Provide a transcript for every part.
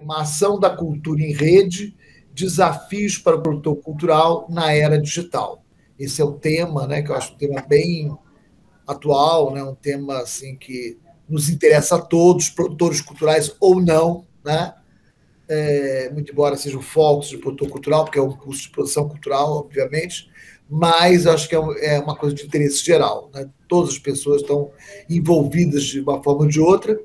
uma ação da cultura em rede, desafios para o produtor cultural na era digital. Esse é o tema, né, que eu acho um tema bem atual, né, um tema assim que nos interessa a todos, produtores culturais ou não, né? Muito embora seja o foco do produtor cultural, porque é um curso de produção cultural, obviamente, mas acho que é uma coisa de interesse geral, né? Todas as pessoas estão envolvidas de uma forma ou de outra,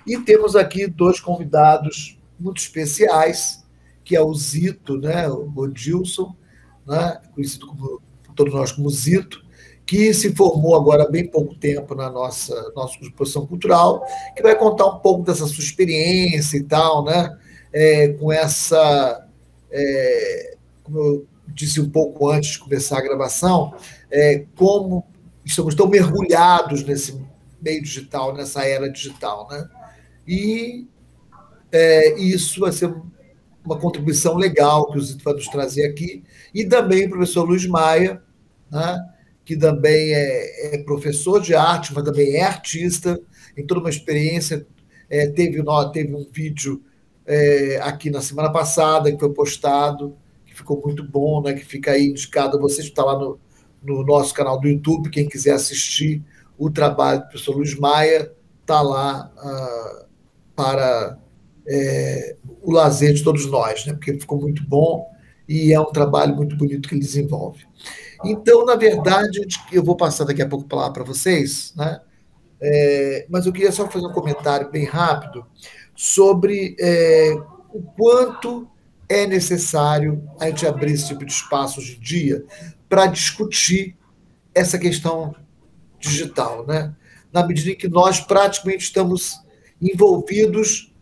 e temos aqui dois convidados muito especiais, que é o Zito, né, o Odilson, né, conhecido por todos nós como Zito, que se formou agora há bem pouco tempo na nossa exposição cultural, que vai contar um pouco dessa sua experiência e tal, né, com essa, como eu disse um pouco antes de começar a gravação, como estamos tão mergulhados nesse meio digital, nessa era digital, né? E isso vai ser uma contribuição legal que o Zito vai nos trazer aqui. E também o professor Luiz Maia, né, que também é professor de arte, mas também é artista, tem toda uma experiência. Teve um vídeo aqui na semana passada que foi postado, que ficou muito bom, né, que fica aí indicado a vocês, está lá no nosso canal do YouTube, quem quiser assistir o trabalho do professor Luiz Maia, está lá para o lazer de todos nós, né? Porque ficou muito bom e é um trabalho muito bonito que ele desenvolve. Então, na verdade, eu vou passar daqui a pouco a palavra para vocês, né? Mas eu queria só fazer um comentário bem rápido sobre o quanto é necessário a gente abrir esse tipo de espaço hoje em dia para discutir essa questão digital, né? Na medida em que nós praticamente estamos envolvidos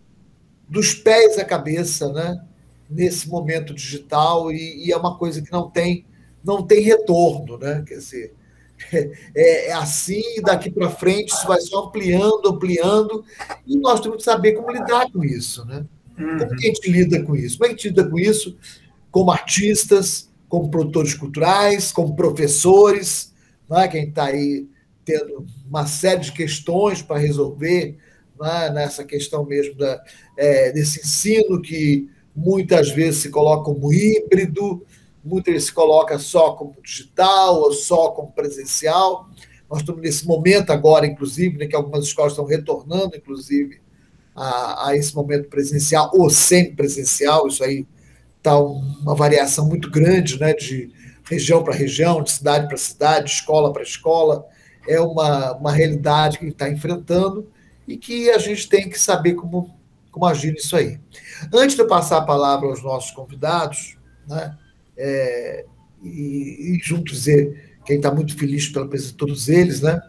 dos pés à cabeça, né? Nesse momento digital, e é uma coisa que não tem retorno, né? Quer dizer, é assim, e daqui para frente isso vai só ampliando, ampliando, e nós temos que saber como lidar com isso, né? Como que a gente lida com isso? Como é que a gente lida com isso como artistas, como produtores culturais, como professores, né? Que a gente está aí tendo uma série de questões para resolver, né? Nessa questão mesmo desse ensino que muitas vezes se coloca como híbrido, muitas vezes se coloca só como digital ou só como presencial. Nós estamos nesse momento agora, inclusive, né, que algumas escolas estão retornando, inclusive, a esse momento presencial ou semi-presencial. Isso aí está uma variação muito grande, né, de região para região, de cidade para cidade, escola para escola. É uma realidade que a gente está enfrentando e que a gente tem que saber como agir nisso aí. Antes de eu passar a palavra aos nossos convidados, né, e junto dizer que a gente está muito feliz pela presença de todos eles, né,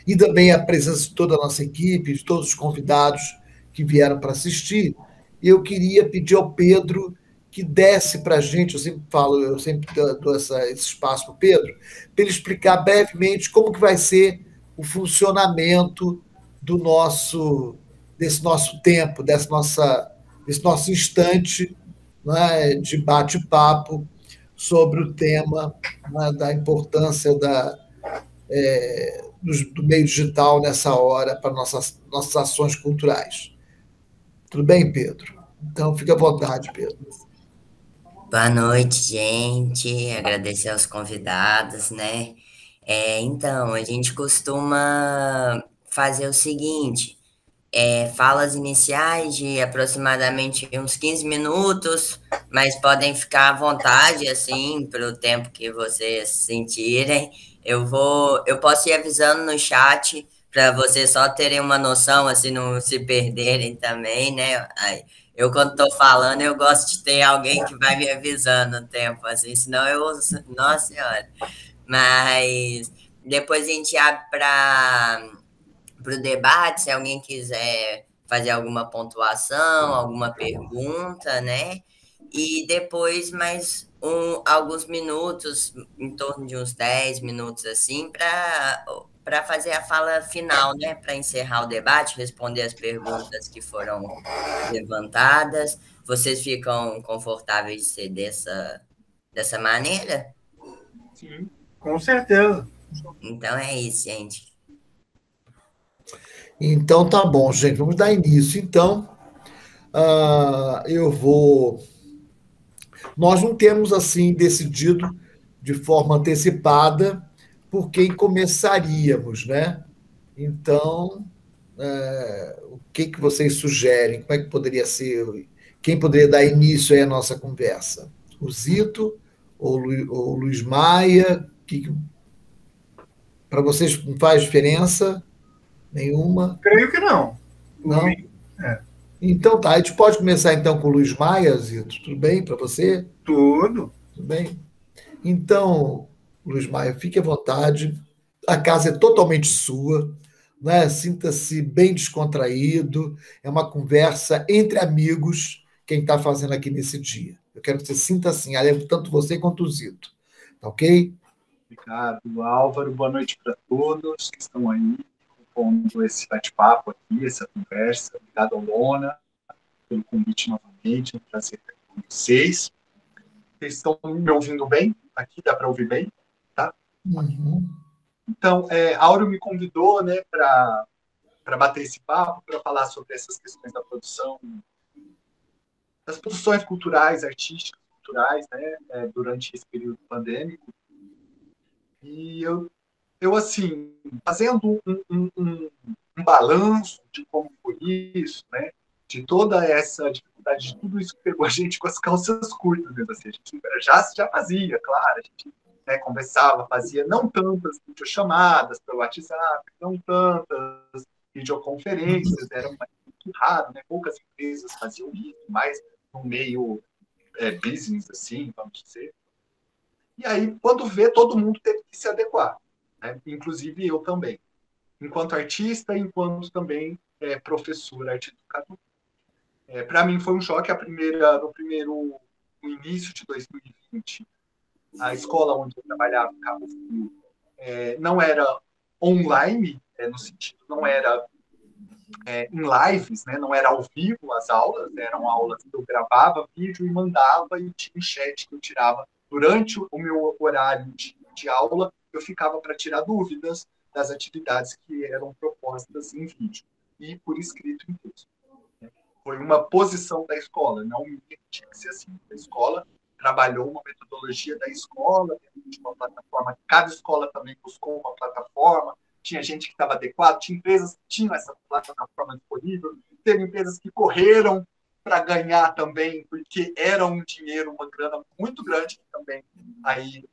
e também a presença de toda a nossa equipe, de todos os convidados que vieram para assistir, eu queria pedir ao Pedro que desse para a gente, eu sempre dou esse espaço para o Pedro, para ele explicar brevemente como que vai ser o funcionamento desse nosso tempo, desse nosso instante, né, de bate-papo sobre o tema, né, da importância do meio digital nessa hora para nossas ações culturais. Tudo bem, Pedro? Então, fica à vontade, Pedro. Boa noite, gente. Agradecer aos convidados, né? Então, a gente costuma fazer o seguinte: falas iniciais de aproximadamente uns 15 minutos, mas podem ficar à vontade, assim, para o tempo que vocês sentirem. Eu posso ir avisando no chat para vocês só terem uma noção, assim, não se perderem também, né? Eu, quando estou falando, eu gosto de ter alguém que vai me avisando o tempo, assim, senão eu. Nossa Senhora! Mas depois a gente abre para o debate, se alguém quiser fazer alguma pontuação, alguma pergunta, né? E depois alguns minutos, em torno de uns 10 minutos assim, para fazer a fala final, né? Para encerrar o debate, responder as perguntas que foram levantadas. Vocês ficam confortáveis de ser dessa maneira? Sim, com certeza. Então é isso, gente. Então, tá bom, gente. Vamos dar início. Então, eu vou. Nós não temos assim decidido de forma antecipada por quem começaríamos, né? Então, o que que vocês sugerem? Como é que poderia ser? Quem poderia dar início aí à nossa conversa? O Zito ou o Luiz Maia? Que para vocês não faz diferença nenhuma? Creio que não. Por Não? mim, é. Então tá, a gente pode começar então com o Luiz Maia, Zito. Tudo bem para você? Tudo. Tudo bem? Então, Luiz Maia, fique à vontade. A casa é totalmente sua, né? Sinta-se bem descontraído. É uma conversa entre amigos quem está fazendo aqui nesse dia. Eu quero que você sinta assim, tanto você quanto o Zito. Tá ok? Ricardo, Álvaro, boa noite para todos que estão aí compondo esse bate-papo aqui, essa conversa. Obrigado ao Lona pelo convite novamente, é um prazer estar com vocês. Vocês estão me ouvindo bem? Aqui dá para ouvir bem? Tá? Uhum. Então, Áureo me convidou, né, para bater esse papo, para falar sobre essas questões da produção, das produções culturais, artísticas, culturais, né, durante esse período pandêmico. E eu assim, fazendo um balanço de como foi isso, né, de toda essa dificuldade, de tudo isso que pegou a gente com as calças curtas, mesmo assim, a gente já fazia, claro, a gente, né, conversava, fazia não tantas videochamadas pelo WhatsApp, não tantas videoconferências, era muito raro, né, poucas empresas faziam isso, mas no meio business, assim, vamos dizer. E aí, quando vê, todo mundo teve que se adequar, né? Inclusive eu também, enquanto artista, enquanto também professor, arte-educador. Para mim foi um choque no início de 2020, a escola onde eu trabalhava, Cabo Frio, não era online, no sentido, não era em lives, né? Não era ao vivo as aulas, eram aulas que eu gravava vídeo e mandava, e tinha um chat que eu tirava durante o meu horário de aula, eu ficava para tirar dúvidas das atividades que eram propostas em vídeo e por escrito em texto. Foi uma posição da escola, não tinha que ser assim. A escola trabalhou uma metodologia da escola, dentro de uma plataforma, cada escola também buscou uma plataforma, tinha gente que estava adequado, tinha empresas que tinham essa plataforma disponível, teve empresas que correram para ganhar também, porque era um dinheiro, uma grana muito grande, que também aí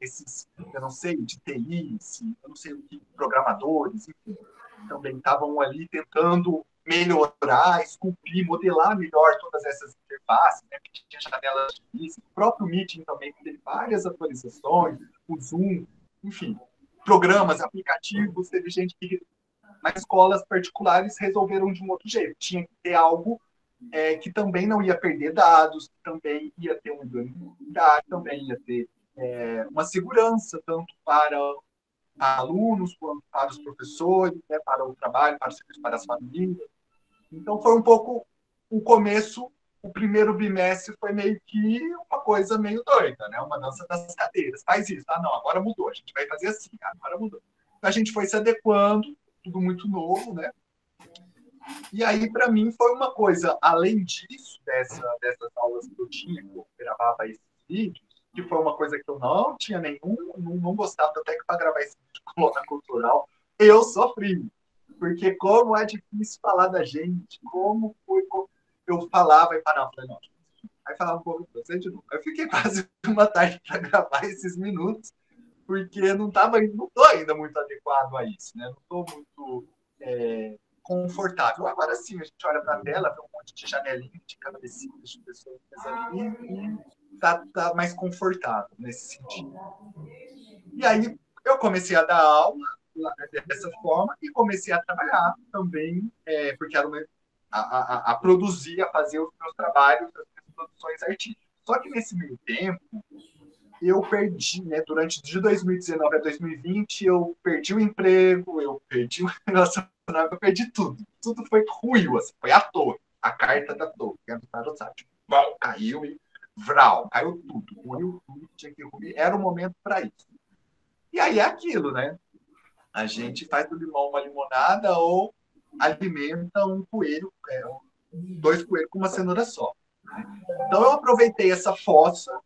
esses, eu não sei, de TI, eu não sei o que, programadores, enfim, também estavam ali tentando melhorar, esculpir, modelar melhor todas essas interfaces, né? Porque tinha janelas difíceis, o próprio Meeting também teve várias atualizações, o Zoom, enfim, programas, aplicativos, teve gente que nas escolas particulares resolveram de um outro jeito, tinha que ter algo que também não ia perder dados, que também ia ter uma idoneidade, também ia ter uma segurança, tanto para alunos, quanto para os professores, né, para o trabalho, para os serviços, para as famílias. Então, foi um pouco o começo, o primeiro bimestre foi meio que uma coisa meio doida, né? Uma dança das cadeiras. Faz isso. Ah, não, agora mudou. A gente vai fazer assim. Agora mudou. Então, a gente foi se adequando, tudo muito novo, né? E aí, para mim, foi uma coisa, além disso, dessas aulas que eu tinha, que eu gravava esses vídeos, que foi uma coisa que eu não tinha não gostava, até que para gravar esse vídeo com Lona Cultural, eu sofri. Porque como é difícil falar da gente, como foi, eu falava e parava, falei, não, aí falava um pouco de você de novo. Eu fiquei quase uma tarde para gravar esses minutos, porque não estou ainda muito adequado a isso, né? Não estou muito confortável. Agora sim, a gente olha para a tela, vê um monte de janelinha de cabecinha de pessoas ali e tá mais confortável nesse sentido. E aí eu comecei a dar aula dessa forma e comecei a trabalhar também, porque era a produzir, a fazer os meus trabalhos, as minhas produções artísticas. Só que nesse meio tempo, eu perdi, né, durante de 2019 a 2020, eu perdi o emprego, eu perdi o relacionamento, eu perdi tudo. Tudo foi ruim, assim, foi à toa. A carta da toa, que é do tarot, sabe? Tipo, caiu e vral, caiu tudo. Ruiu tudo, tinha que ruir. Era o momento para isso. E aí é aquilo, né? A gente faz do limão uma limonada ou alimenta um coelho, dois coelhos com uma cenoura só. Né? Então eu aproveitei essa fossa,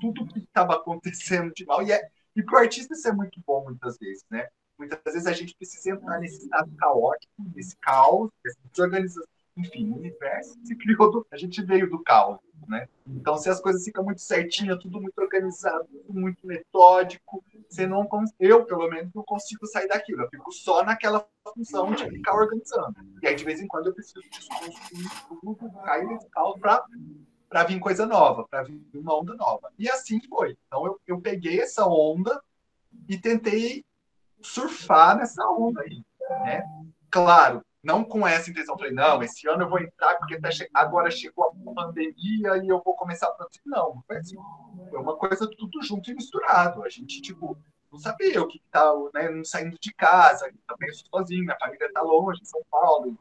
tudo que estava acontecendo de mal, e para o artista isso é muito bom muitas vezes, né? Muitas vezes a gente precisa entrar nesse estado caótico, nesse caos, nessa desorganização, enfim, o universo se criou, a gente veio do caos, né? Então, se as coisas ficam muito certinhas, tudo muito organizado, tudo muito metódico, você não, eu, pelo menos, não consigo sair daquilo. Eu fico só naquela função de ficar organizando. E aí, de vez em quando, eu preciso desconstruir tudo, cair nesse caos para vir coisa nova, para vir uma onda nova. E assim foi. Então, eu peguei essa onda e tentei surfar nessa onda aí, né? Claro, não com essa intenção. Falei, não, esse ano eu vou entrar porque agora chegou a pandemia e eu vou começar a produzir. Não foi assim. Foi uma coisa tudo junto e misturado. A gente, tipo, não sabia o que tá, né? Não saindo de casa, também sozinho, minha família tá longe, em São Paulo,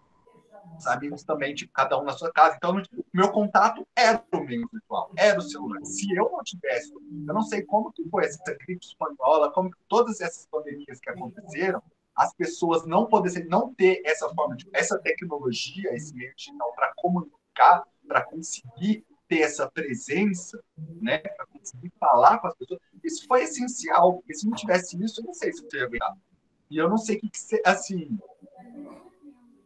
os amigos também, tipo, cada um na sua casa. Então, tipo, meu contato era o meio virtual, era o celular. Se eu não tivesse, eu não sei como que foi essa gripe espanhola, como que todas essas pandemias que aconteceram, as pessoas não poderem, não ter essa forma de, essa tecnologia, esse meio digital para comunicar, para conseguir ter essa presença, né, para conseguir falar com as pessoas, isso foi essencial, porque se não tivesse isso, eu não sei se eu ia virar. E eu não sei o que assim,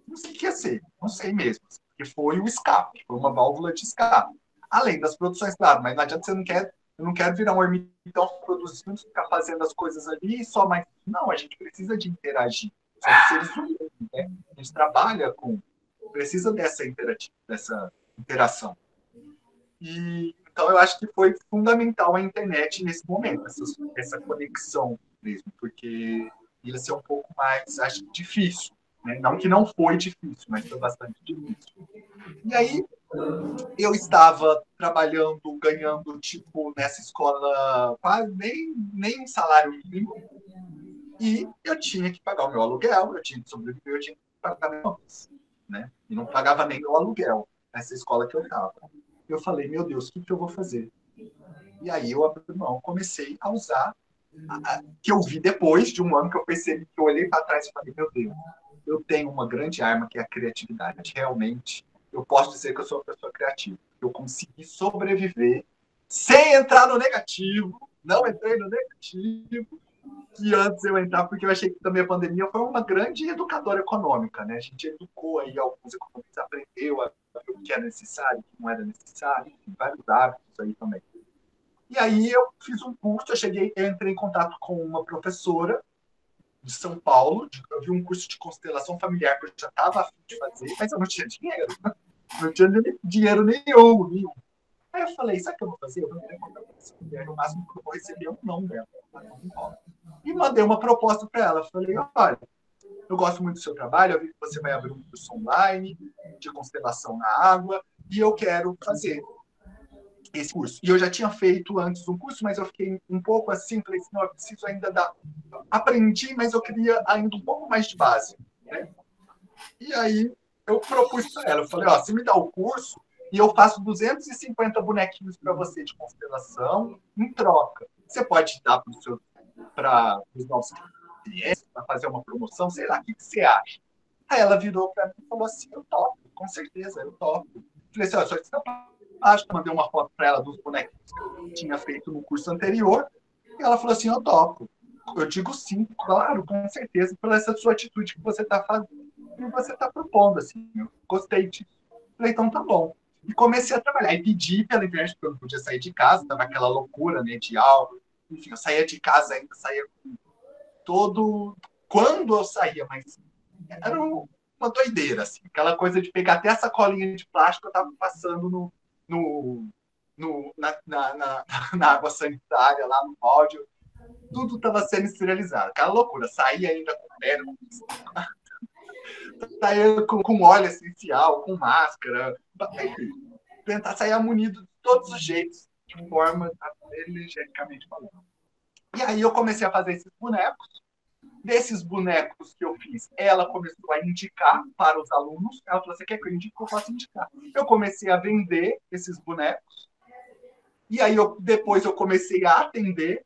não sei o que ia ser, não sei mesmo. Porque foi o escape, foi uma válvula de escape. Além das produções, claro, mas não adianta você não quer, eu não quero virar um ermitão produzindo, ficar fazendo as coisas ali e só mais. Não, a gente precisa de interagir. Somos seres humanos, né? A gente trabalha com. Precisa dessa interação. E, então, eu acho que foi fundamental a internet nesse momento, essa conexão mesmo, porque ia ser um pouco mais, acho, difícil. Né? Não que não foi difícil, mas foi bastante difícil. E aí, eu estava trabalhando, ganhando, tipo, nessa escola, quase nem um salário mínimo, e eu tinha que pagar o meu aluguel, eu tinha que sobreviver, eu tinha que pagar minhas contas, né? E não pagava nem meu aluguel nessa escola que eu estava. Eu falei, meu Deus, o que eu vou fazer? E aí eu abri mão, comecei a usar, que eu vi depois de um ano que eu percebi, que eu olhei para trás e falei, meu Deus, eu tenho uma grande arma que é a criatividade. Realmente, eu posso dizer que eu sou uma pessoa criativa. Eu consegui sobreviver sem entrar no negativo, não entrei no negativo, que antes eu entrar, porque eu achei que também a pandemia foi uma grande educadora econômica, né? A gente educou aí alguns economistas, aprendeu a ver o que era necessário, o que não era necessário, vários hábitos aí também. E aí eu fiz um curso, eu entrei em contato com uma professora de São Paulo, eu vi um curso de constelação familiar que eu já estava a fim de fazer, mas eu não tinha dinheiro. Não tinha dinheiro nenhum. Aí eu falei, sabe o que eu vou fazer? Eu vou entrar em contato com essa mulher, no máximo que eu vou receber é um não dela. E mandei uma proposta para ela. Falei, olha, eu gosto muito do seu trabalho, eu vi que você vai abrir um curso online de constelação na água, e eu quero fazer esse curso. E eu já tinha feito antes um curso, mas eu fiquei um pouco assim, falei assim, não, eu preciso ainda dar... Aprendi, mas eu queria ainda um pouco mais de base. Né? E aí eu propus para ela, eu falei, ó, você me dá o curso e eu faço 250 bonequinhos para você de constelação em troca. Você pode dar para os nossos clientes, para fazer uma promoção, sei lá, o que você acha? Aí ela virou para mim e falou assim, eu topo, com certeza, eu topo. Falei assim, ó, só que acho que mandei uma foto para ela dos bonequinhos que eu tinha feito no curso anterior, e ela falou assim, eu topo. Eu digo sim, claro, com certeza, pela essa sua atitude que você está fazendo, e você está propondo, assim, eu gostei disso. Falei, então tá bom. E comecei a trabalhar, e pedi pela internet, porque eu não podia sair de casa, estava aquela loucura, né, de aula, enfim, eu saía de casa ainda, saía com todo... Quando eu saía, mas era uma doideira, assim, aquela coisa de pegar até a sacolinha de plástico que eu estava passando na água sanitária, lá no balde, tudo estava sendo esterilizado. Aquela loucura. Saía ainda com pedra, saía com óleo essencial, com máscara. Enfim, tentar sair munido de todos os jeitos, de forma energeticamente falando. E aí eu comecei a fazer esses bonecos. Desses bonecos que eu fiz, ela começou a indicar para os alunos. Ela falou, você quer que eu indique? Eu posso indicar. Eu comecei a vender esses bonecos. E aí depois eu comecei a atender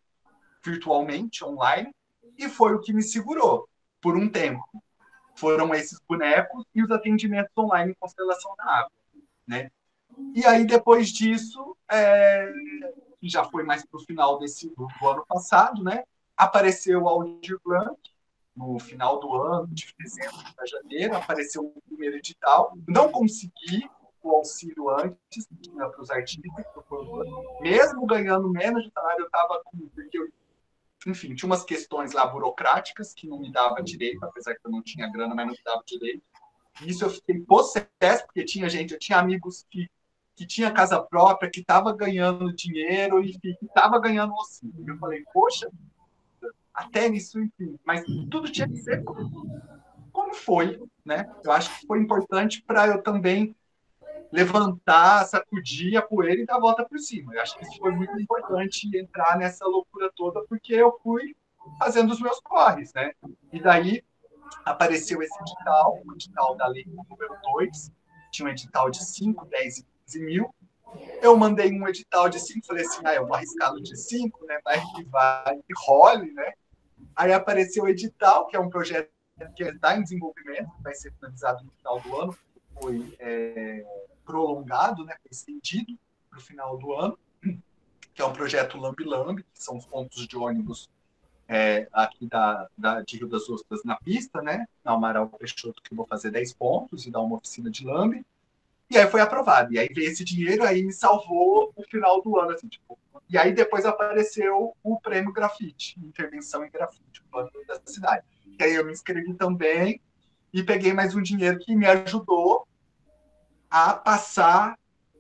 virtualmente, online, e foi o que me segurou por um tempo. foram esses bonecos e os atendimentos online em Constelação da Água, né? E aí, depois disso, já foi mais para o final do ano passado, né? Apareceu o Aldir Blanc, no final do ano, de dezembro para janeiro, apareceu o primeiro edital. Não consegui o auxílio antes, para os artistas, mesmo ganhando menos de salário, eu estava com... Porque eu, enfim, tinha umas questões lá burocráticas que não me dava direito, apesar que eu não tinha grana, mas não me dava direito. Isso eu fiquei possesso, porque eu tinha amigos que tinha casa própria, que estava ganhando dinheiro, enfim, que estava ganhando auxílio. Eu falei, poxa, até nisso, enfim, mas tudo tinha que ser como foi, né? Eu acho que foi importante para eu também levantar, sacudir a poeira e dar a volta por cima. Eu acho que isso foi muito importante entrar nessa loucura toda, porque eu fui fazendo os meus corres, né? E daí apareceu esse edital, o edital da lei número 2, tinha um edital de 5, 10 e 15 mil. Eu mandei um edital de 5, falei assim, eu vou arriscar no de 5, né? Vai que vai, que role, né? Aí apareceu o edital, que é um projeto que está em desenvolvimento, vai ser finalizado no final do ano, foi prolongado, né? Foi estendido para o final do ano, que é um projeto Lambi Lambi, que são os pontos de ônibus aqui de Rio das Ostras na pista, né? Na Amaral Peixoto, que eu vou fazer 10 pontos e dar uma oficina de lambe. E aí foi aprovado. E aí veio esse dinheiro, aí me salvou no final do ano, assim, tipo. E aí depois apareceu o prêmio grafite, intervenção em grafite, o plano da cidade. E aí eu me inscrevi também e peguei mais um dinheiro que me ajudou a passar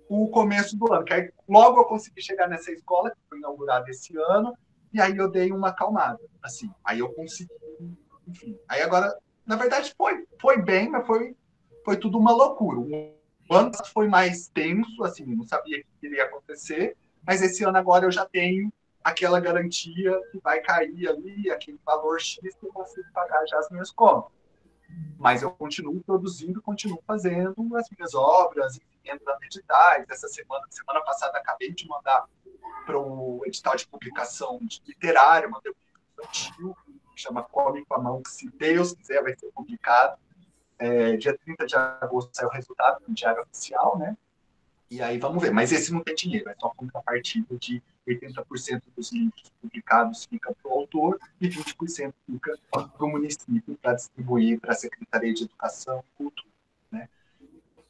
o começo do ano. Que aí, logo eu consegui chegar nessa escola, que foi inaugurada esse ano, e aí eu dei uma acalmada, assim. Aí eu consegui, enfim. Aí agora, na verdade, foi bem, mas foi tudo uma loucura. O ano foi mais tenso, assim, não sabia o que iria acontecer, mas esse ano agora eu já tenho aquela garantia que vai cair ali, aquele valor X que eu consigo pagar já as minhas contas. Mas eu continuo produzindo, continuo fazendo as minhas obras, entrando em editais. Essa semana passada, acabei de mandar para o edital de publicação literária, mandei um livro infantil, que chama Come com a Mão, que se Deus quiser vai ser publicado. Dia 30 de agosto sai o resultado no Diário Oficial, né? E aí vamos ver. Mas esse não tem dinheiro, é só contrapartida de 80% dos livros publicados fica para o autor e 20% fica para o município para distribuir para a Secretaria de Educação e Cultura, né?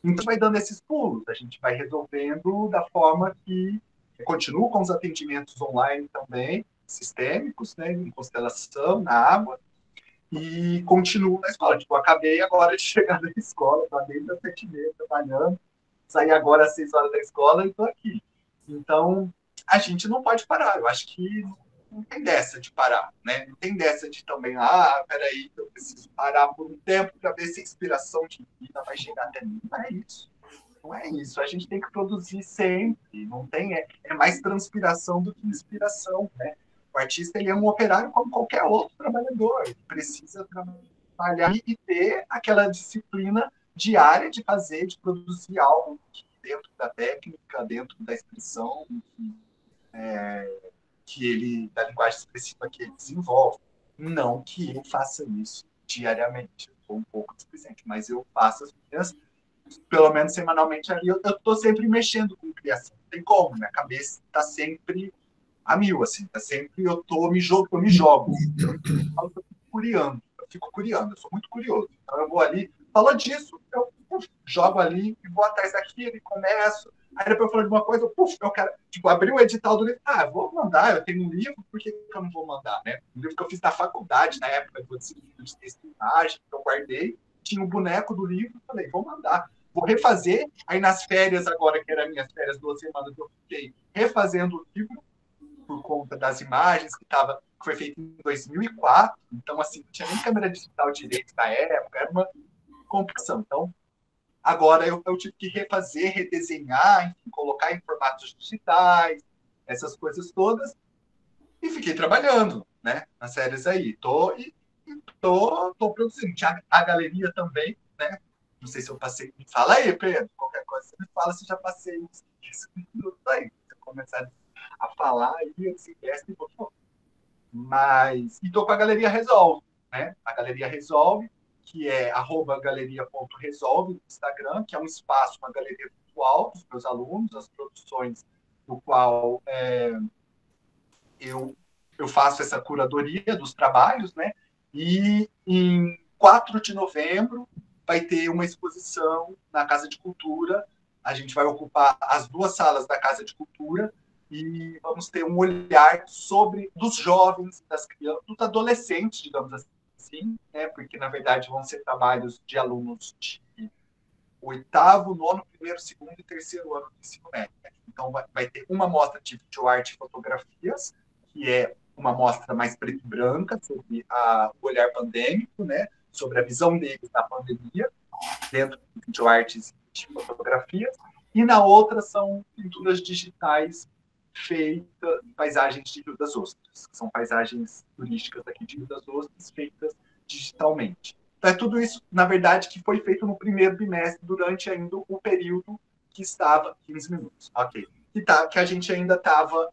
Então vai dando esses pulos, a gente vai resolvendo da forma que continuo com os atendimentos online também, sistêmicos, né, em Constelação, na água, e continuo na escola. Tipo, acabei agora de chegar na escola, estou desde as 7h30 trabalhando, saí agora às 6 horas da escola e estou aqui. Então, a gente não pode parar. Eu acho que não tem dessa de parar, né? Não tem dessa de também, peraí, eu preciso parar por um tempo para ver se a inspiração divina vai chegar até mim. Não é isso. Não é isso. A gente tem que produzir sempre. Não tem, é mais transpiração do que inspiração, né? O artista ele é um operário como qualquer outro trabalhador. Ele precisa trabalhar e ter aquela disciplina diária de fazer, de produzir algo dentro da técnica, dentro da expressão da linguagem expressiva que ele desenvolve. Não que eu faça isso diariamente. Eu sou um pouco displicente, mas eu faço as minhas, pelo menos semanalmente ali, eu estou sempre mexendo com criação. Não tem como, minha cabeça está sempre a mil, assim, tá sempre eu me jogo. Eu fico curiando, eu sou muito curioso. Então eu vou ali, falou disso, eu jogo ali e vou atrás daquilo e começo. Aí depois eu falo de uma coisa, eu quero, tipo, abrir o edital do livro, vou mandar, eu tenho um livro, por que eu não vou mandar, né? Um livro que eu fiz na faculdade, na época do disciplina de texto e imagem, que eu guardei, tinha um boneco do livro, falei, vou mandar. Vou refazer, aí nas férias agora, que eram minhas férias 2 semanas, eu fiquei refazendo o livro, por conta das imagens que foi feito em 2004, então assim, não tinha nem câmera digital direito na época, era uma complicação. Então, agora eu tive que refazer, redesenhar, enfim, colocar em formatos digitais, essas coisas todas, e fiquei trabalhando, né, nas séries aí. Tô produzindo. Tinha a galeria também, né? Não sei se eu passei. Me fala aí, Pedro. Qualquer coisa você me fala se eu já passei uns 15 minutos aí. Se eu começar a falar aí, eu se investe e vou. Mas. E tô com a Galeria Resolve, né? A Galeria Resolve, que é @galeria.resolve no Instagram, que é um espaço, uma galeria virtual dos meus alunos, as produções do qual eu faço essa curadoria dos trabalhos, né? E em 4 de novembro vai ter uma exposição na Casa de Cultura. A gente vai ocupar as 2 salas da Casa de Cultura e vamos ter um olhar sobre dos jovens, das crianças, dos adolescentes, digamos assim, né? Porque, na verdade, vão ser trabalhos de alunos de 8º, 9º, 1º, 2º e 3º ano do ensino médio. Então, vai ter uma mostra de videoarte e fotografias, que é uma mostra mais preto e branca, sobre o olhar pandêmico, né? Sobre a visão deles na pandemia, dentro de videoartes e fotografias. E na outra são pinturas digitais feitas, paisagens de Rio das Ostras, que são paisagens turísticas aqui de Rio das Ostras, feitas digitalmente. Então, é tudo isso, na verdade, que foi feito no primeiro bimestre, durante ainda o período que estava... 15 minutos, ok. Que a gente ainda estava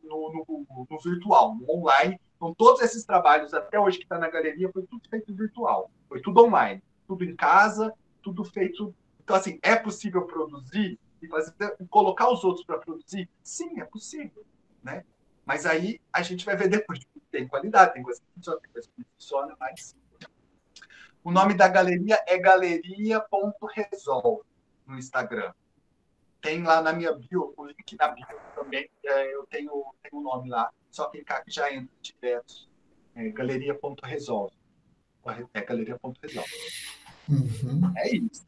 no virtual, no online. Então, todos esses trabalhos, até hoje que está na galeria, foi tudo feito virtual. Foi tudo online. Tudo em casa, tudo feito... Então, assim, é possível produzir e colocar os outros para produzir? Sim, é possível, né? Mas aí a gente vai ver depois. Tem qualidade, tem coisa que funciona, tem coisa que não funciona, mas... O nome da galeria é galeria.resolve no Instagram. Tem lá na minha bio, o link na bio também, eu tenho o nome lá. Só clicar que já entra direto. Galeria.resolve. Galeria.resolve. Uhum. É isso.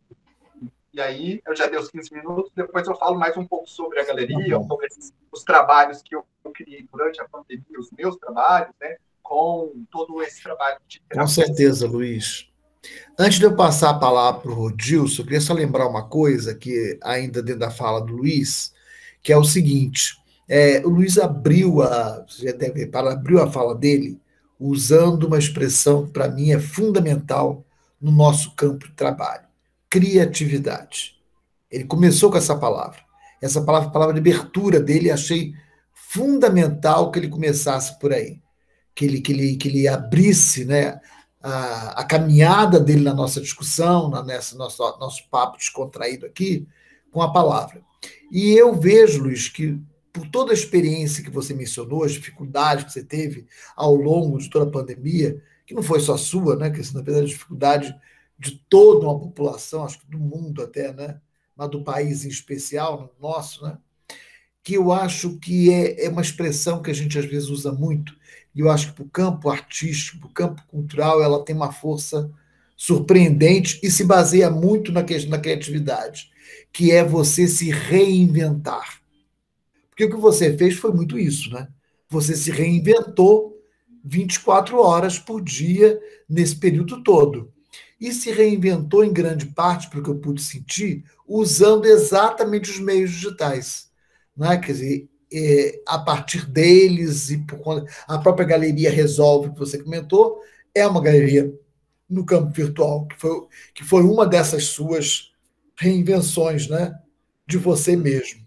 E aí, eu já dei os 15 minutos, depois eu falo mais um pouco sobre a galeria, sobre os trabalhos que eu criei durante a pandemia, os meus trabalhos, né, com todo esse trabalho de terapia. Com certeza, Luiz. Antes de eu passar a palavra para o Rodilson, eu queria só lembrar uma coisa, que ainda dentro da fala do Luiz, que é o seguinte, o Luiz você já deve reparar, abriu a fala dele usando uma expressão que para mim é fundamental no nosso campo de trabalho: criatividade. Ele começou com essa palavra. Essa palavra, a palavra de abertura dele, achei fundamental que ele começasse por aí. Que ele abrisse, né, a caminhada dele na nossa discussão, nesse nosso papo descontraído aqui, com a palavra. E eu vejo, Luiz, que por toda a experiência que você mencionou, as dificuldades que você teve ao longo de toda a pandemia, que não foi só sua, né, que na verdade a dificuldade de toda uma população, acho que do mundo até, né, mas do país em especial, no nosso, né, que eu acho que é uma expressão que a gente às vezes usa muito, e eu acho que para o campo artístico, para o campo cultural, ela tem uma força surpreendente e se baseia muito na criatividade, que é você se reinventar. Porque o que você fez foi muito isso, né? Você se reinventou 24 horas por dia nesse período todo. E se reinventou em grande parte, pelo que eu pude sentir, usando exatamente os meios digitais. Né? Quer dizer, a partir deles, e por conta, a própria galeria Resolve, que você comentou, é uma galeria no campo virtual, que foi uma dessas suas reinvenções, né? De você mesmo.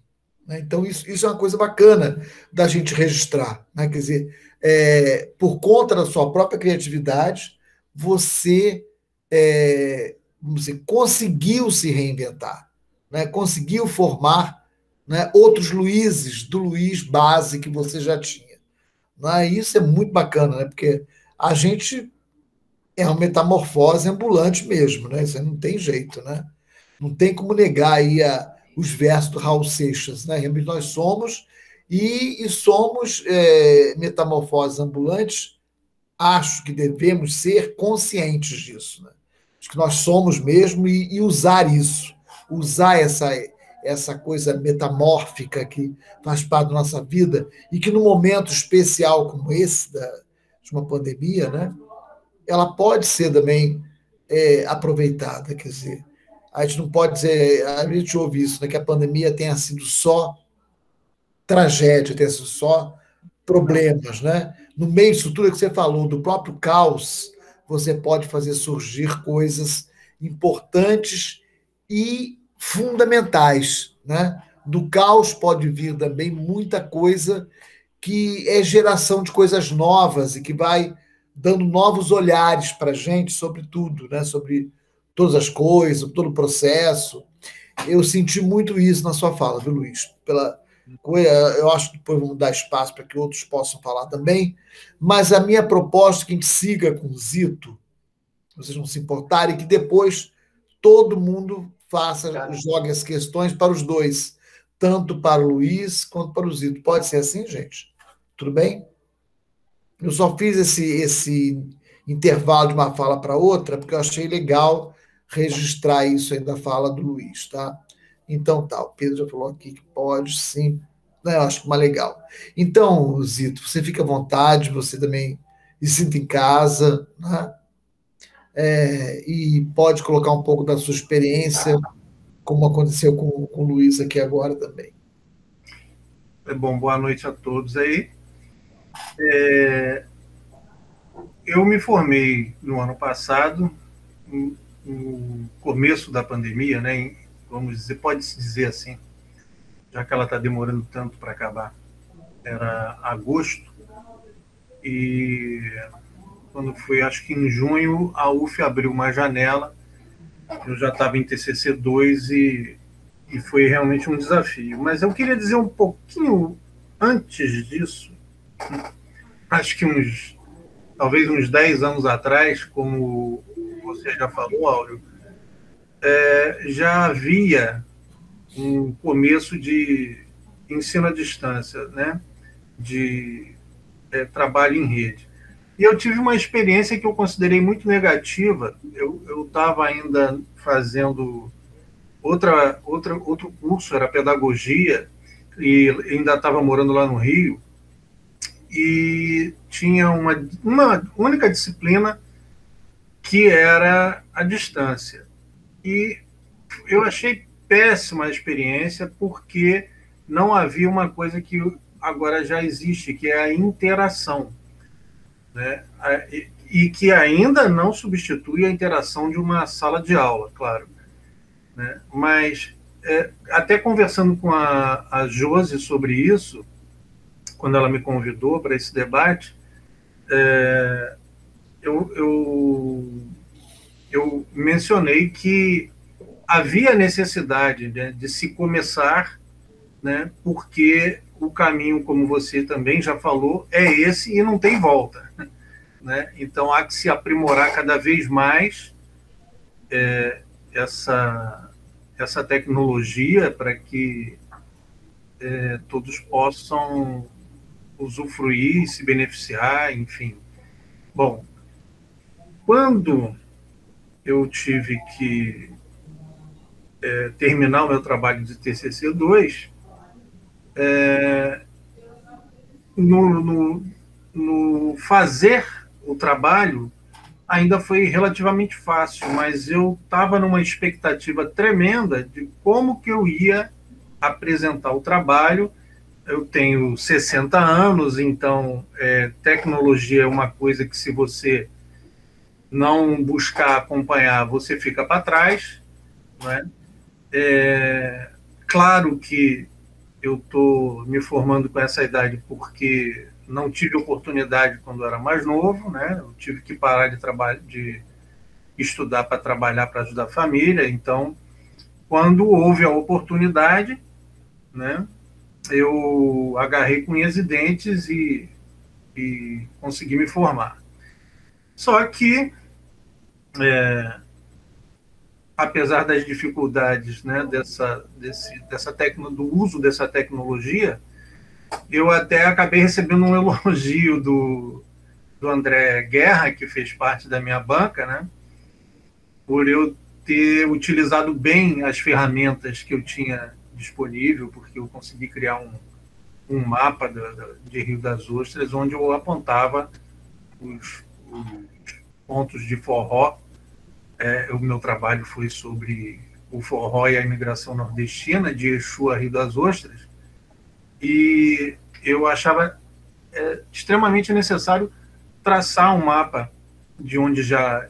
Né? Então, isso é uma coisa bacana da gente registrar. Né? Quer dizer, por conta da sua própria criatividade, você conseguiu se reinventar, né? Conseguiu formar, né, outros Luizes do Luiz base que você já tinha. Né? Isso é muito bacana, né? Porque a gente é uma metamorfose ambulante mesmo, né? Isso aí não tem jeito, né? Não tem como negar aí os versos do Raul Seixas, né? Realmente nós somos e somos metamorfoses ambulantes. Acho que devemos ser conscientes disso, né? Acho que nós somos mesmo e usar isso, usar essa coisa metamórfica que faz parte da nossa vida e que num momento especial como esse de uma pandemia, né? Ela pode ser também aproveitada, quer dizer, a gente não pode dizer, a gente ouve isso, né, que a pandemia tenha sido só tragédia, tenha sido só problemas, né? No meio disso tudo que você falou, do próprio caos, você pode fazer surgir coisas importantes e fundamentais, né? Do caos pode vir também muita coisa que é geração de coisas novas e que vai dando novos olhares para a gente sobre tudo, né? Sobre todas as coisas, todo o processo. Eu senti muito isso na sua fala, viu, Luiz? Eu acho que depois vamos dar espaço para que outros possam falar também, mas a minha proposta é que a gente siga com o Zito, vocês não se importarem, que depois todo mundo jogue as questões para os dois, tanto para o Luiz quanto para o Zito. Pode ser assim, gente? Tudo bem? Eu só fiz esse intervalo de uma fala para outra, porque eu achei legal registrar isso aí da fala do Luiz, tá? Então tá, o Pedro já falou aqui que pode, sim. Eu acho mais legal. Então, Zito, você fica à vontade, você também se sinta em casa, né? E pode colocar um pouco da sua experiência, como aconteceu com o Luiz aqui agora também. Bom, boa noite a todos aí. Eu me formei no ano passado, no começo da pandemia, né? Vamos dizer, pode-se dizer assim, já que ela está demorando tanto para acabar. Era agosto, e quando foi, acho que em junho, a UF abriu uma janela, eu já estava em TCC2 e foi realmente um desafio. Mas eu queria dizer um pouquinho antes disso, acho que talvez uns 10 anos atrás, como você já falou, Áureo, já havia um começo de ensino à distância, né? De trabalho em rede. E eu tive uma experiência que eu considerei muito negativa. Eu estava ainda fazendo outro curso, era pedagogia, e ainda estava morando lá no Rio, e tinha uma única disciplina que era a distância. E eu achei péssima a experiência, porque não havia uma coisa que agora já existe, que é a interação, né? E que ainda não substitui a interação de uma sala de aula, claro, né? Mas até conversando com a Josi sobre isso, quando ela me convidou para esse debate, eu mencionei que havia necessidade, né, de se começar, né, porque o caminho, como você também já falou, é esse e não tem volta, né? Então há que se aprimorar cada vez mais essa tecnologia para que todos possam usufruir, se beneficiar, enfim. Bom, quando eu tive que terminar o meu trabalho de TCC2, no fazer o trabalho ainda foi relativamente fácil, mas eu estava numa expectativa tremenda de como que eu ia apresentar o trabalho. Eu tenho 60 anos, então tecnologia é uma coisa que, se você não buscar acompanhar, você fica para trás, né? Claro que eu estou me formando com essa idade porque não tive oportunidade quando era mais novo, né? Eu tive que parar de estudar para trabalhar, para ajudar a família. Então, quando houve a oportunidade, né, eu agarrei com unhas e dentes e consegui me formar. Só que, apesar das dificuldades, né, do uso dessa tecnologia, eu até acabei recebendo um elogio do André Guerra, que fez parte da minha banca, né, por eu ter utilizado bem as ferramentas que eu tinha disponível, porque eu consegui criar um mapa de Rio das Ostras, onde eu apontava os pontos de forró. O meu trabalho foi sobre o forró e a imigração nordestina de Exu a Rio das Ostras, e eu achava extremamente necessário traçar um mapa de onde já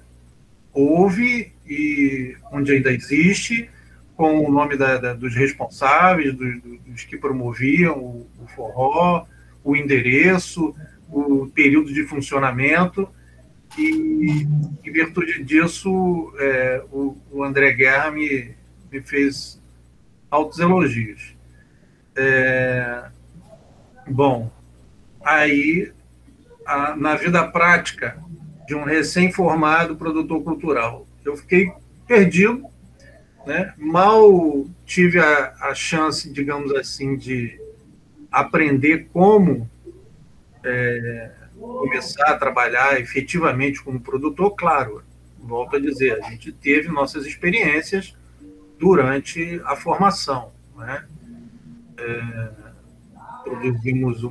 houve e onde ainda existe, com o nome dos responsáveis, dos que promoviam o forró, o endereço, o período de funcionamento, e, em virtude disso, o André Guerra me fez altos elogios. Bom, aí, na vida prática de um recém-formado produtor cultural, eu fiquei perdido, né? Mal tive a chance, digamos assim, de aprender como começar a trabalhar efetivamente como produtor. Claro, volto a dizer, a gente teve nossas experiências durante a formação, né? Produzimos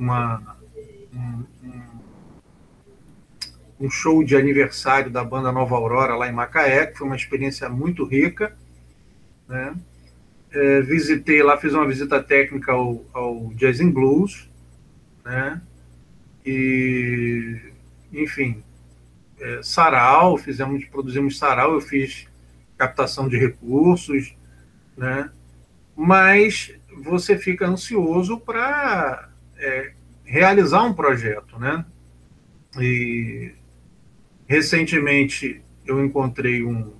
um show de aniversário da banda Nova Aurora lá em Macaé, que foi uma experiência muito rica, né? Visitei lá, fiz uma visita técnica ao Jazz and Blues, né? E, enfim, sarau, produzimos sarau, eu fiz captação de recursos, né? Mas você fica ansioso para realizar um projeto, né? E recentemente eu encontrei um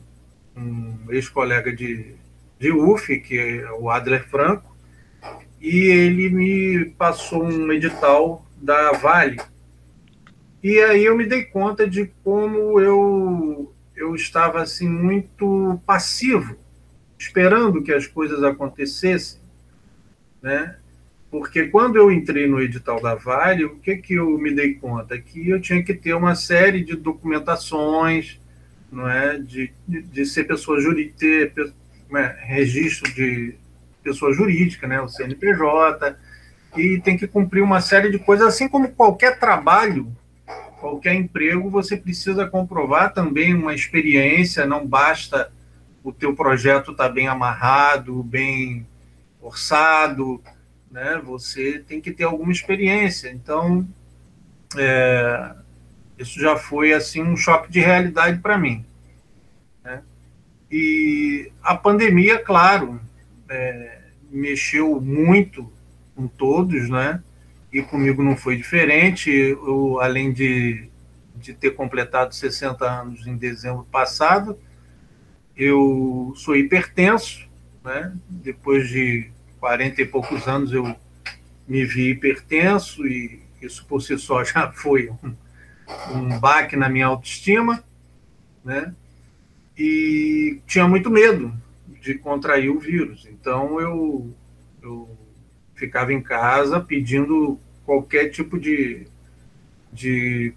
ex-colega de UF, que é o Adler Franco, e ele me passou um edital da Vale. E aí eu me dei conta de como eu estava assim muito passivo, esperando que as coisas acontecessem, né? Porque quando eu entrei no edital da Vale, o que eu me dei conta? Que eu tinha que ter uma série de documentações, não é? de ser pessoa jurídica, ter registro de pessoa jurídica, né? O CNPJ, e tem que cumprir uma série de coisas, assim como qualquer trabalho, qualquer emprego, você precisa comprovar também uma experiência, não basta o teu projeto estar bem amarrado, bem orçado, né? Você tem que ter alguma experiência. Então, isso já foi assim um choque de realidade para mim, né? E a pandemia, claro, mexeu muito com todos, né? E comigo não foi diferente. Eu, além de ter completado 60 anos em dezembro passado, eu sou hipertenso, né? Depois de 40 e poucos anos eu me vi hipertenso, e isso por si só já foi um baque na minha autoestima, né? E tinha muito medo de contrair o vírus. Então eu ficava em casa pedindo qualquer tipo de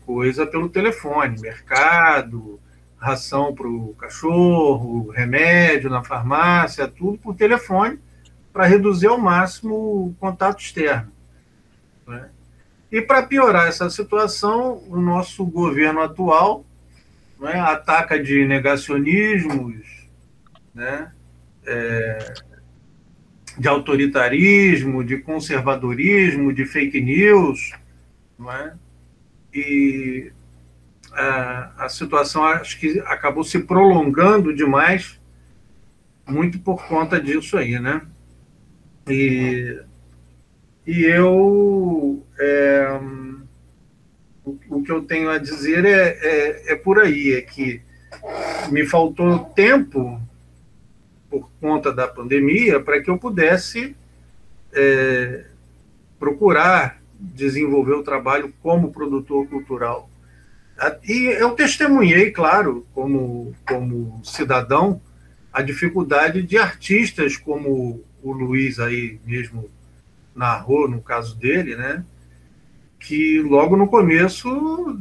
coisa pelo telefone, mercado, ração para o cachorro, remédio na farmácia, tudo por telefone, para reduzir ao máximo o contato externo, né? E para piorar essa situação, o nosso governo atual, né, ataca de negacionismos, né, de autoritarismo, de conservadorismo, de fake news, não é? E a situação, acho que acabou se prolongando demais, muito por conta disso aí, né? E eu, o que eu tenho a dizer é por aí, é que me faltou tempo por conta da pandemia para que eu pudesse procurar desenvolver o trabalho como produtor cultural. E eu testemunhei, claro, como cidadão, a dificuldade de artistas como o Luiz aí mesmo narrou, no caso dele, né, que logo no começo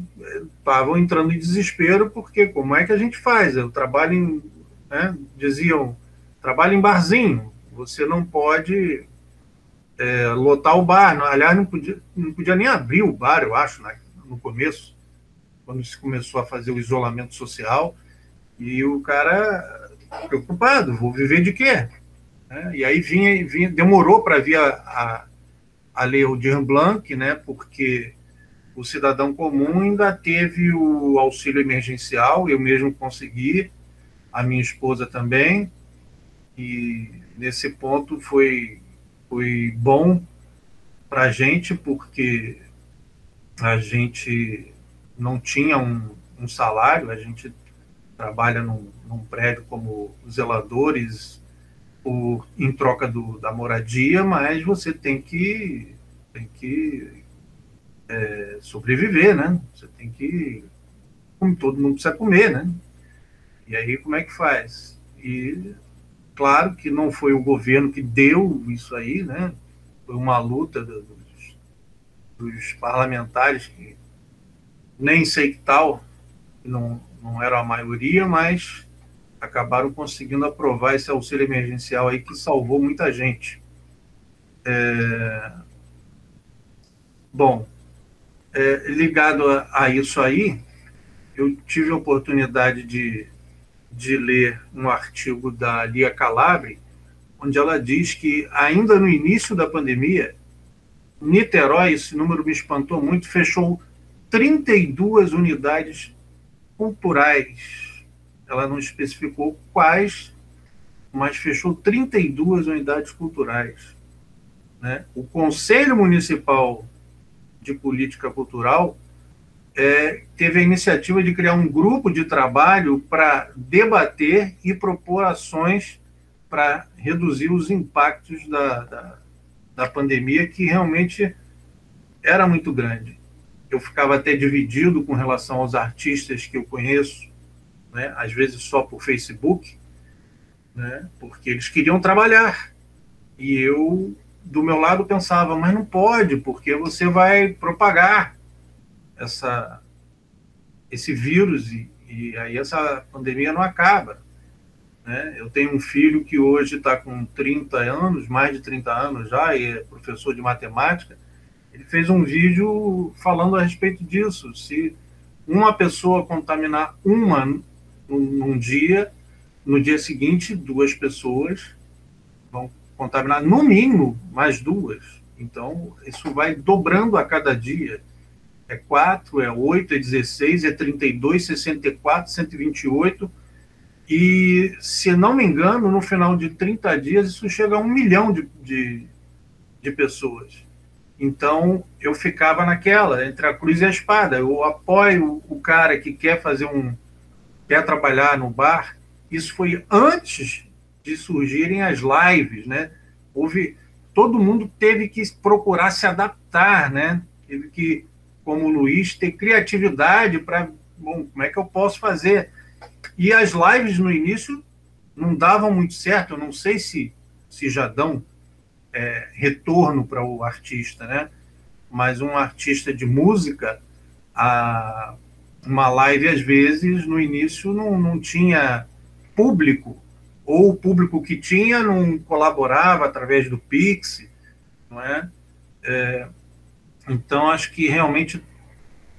estavam entrando em desespero, porque como é que a gente faz? Eu trabalho em, né, diziam, trabalho em barzinho, você não pode lotar o bar. Aliás, não podia nem abrir o bar, eu acho, né, no começo, quando se começou a fazer o isolamento social, e o cara preocupado, vou viver de quê? E aí demorou para vir a lei Aldir Blanc, né, porque o cidadão comum ainda teve o auxílio emergencial, eu mesmo consegui, a minha esposa também, e nesse ponto foi bom para a gente, porque a gente não tinha um salário, a gente trabalha num prédio como zeladores em troca da moradia, mas você tem que sobreviver, né? Você tem que, como todo mundo precisa comer, né? E aí como é que faz? E claro que não foi o governo que deu isso aí, né? Foi uma luta dos parlamentares, que nem sei que tal, não era a maioria, mas acabaram conseguindo aprovar esse auxílio emergencial aí que salvou muita gente. Bom, ligado a isso aí, eu tive a oportunidade de ler um artigo da Lia Calabri, onde ela diz que ainda no início da pandemia, Niterói, esse número me espantou muito, fechou 32 unidades culturais. Ela não especificou quais, mas fechou 32 unidades culturais, né? O Conselho Municipal de Política Cultural teve a iniciativa de criar um grupo de trabalho para debater e propor ações para reduzir os impactos da pandemia, que realmente era muito grande. Eu ficava até dividido com relação aos artistas que eu conheço, né, às vezes só por Facebook, né, porque eles queriam trabalhar. E eu, do meu lado, pensava, mas não pode, porque você vai propagar esse vírus e aí essa pandemia não acaba, né? Eu tenho um filho que hoje está com 30 anos, mais de 30 anos já, e é professor de matemática. Ele fez um vídeo falando a respeito disso. Se uma pessoa contaminar num dia, no dia seguinte, 2 pessoas vão contaminar, no mínimo, mais 2. Então, isso vai dobrando a cada dia. É 4, é 8, é 16, é 32, 64, 128. E, se não me engano, no final de 30 dias, isso chega a 1 milhão de pessoas. Então, eu ficava naquela, entre a cruz e a espada. Eu apoio o cara que quer trabalhar no bar. Isso foi antes de surgirem as lives, né? Todo mundo teve que procurar se adaptar, né? Teve que, como o Luiz, ter criatividade para, como é que eu posso fazer? E as lives no início não davam muito certo, eu não sei se já dão retorno para o artista, né? Mas um artista de música, uma live, às vezes, no início não tinha público, ou o público que tinha não colaborava através do Pix, não é? Então, acho que realmente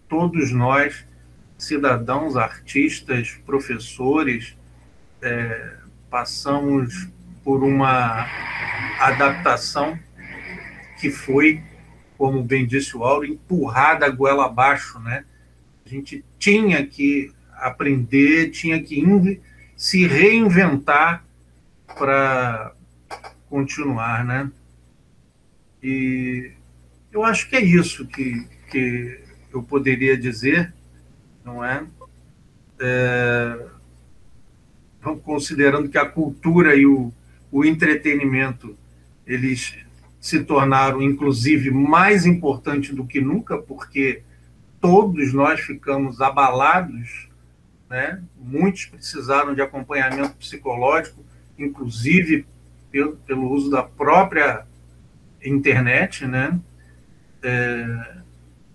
todos nós, cidadãos, artistas, professores, passamos por uma adaptação que foi, como bem disse o Auro, empurrada a goela abaixo, né? A gente tinha que aprender, tinha que se reinventar para continuar, né? E eu acho que é isso que eu poderia dizer, não é? Considerando que a cultura e o entretenimento, eles se tornaram, inclusive, mais importantes do que nunca, porque todos nós ficamos abalados, né? Muitos precisaram de acompanhamento psicológico, inclusive pelo uso da própria internet, né?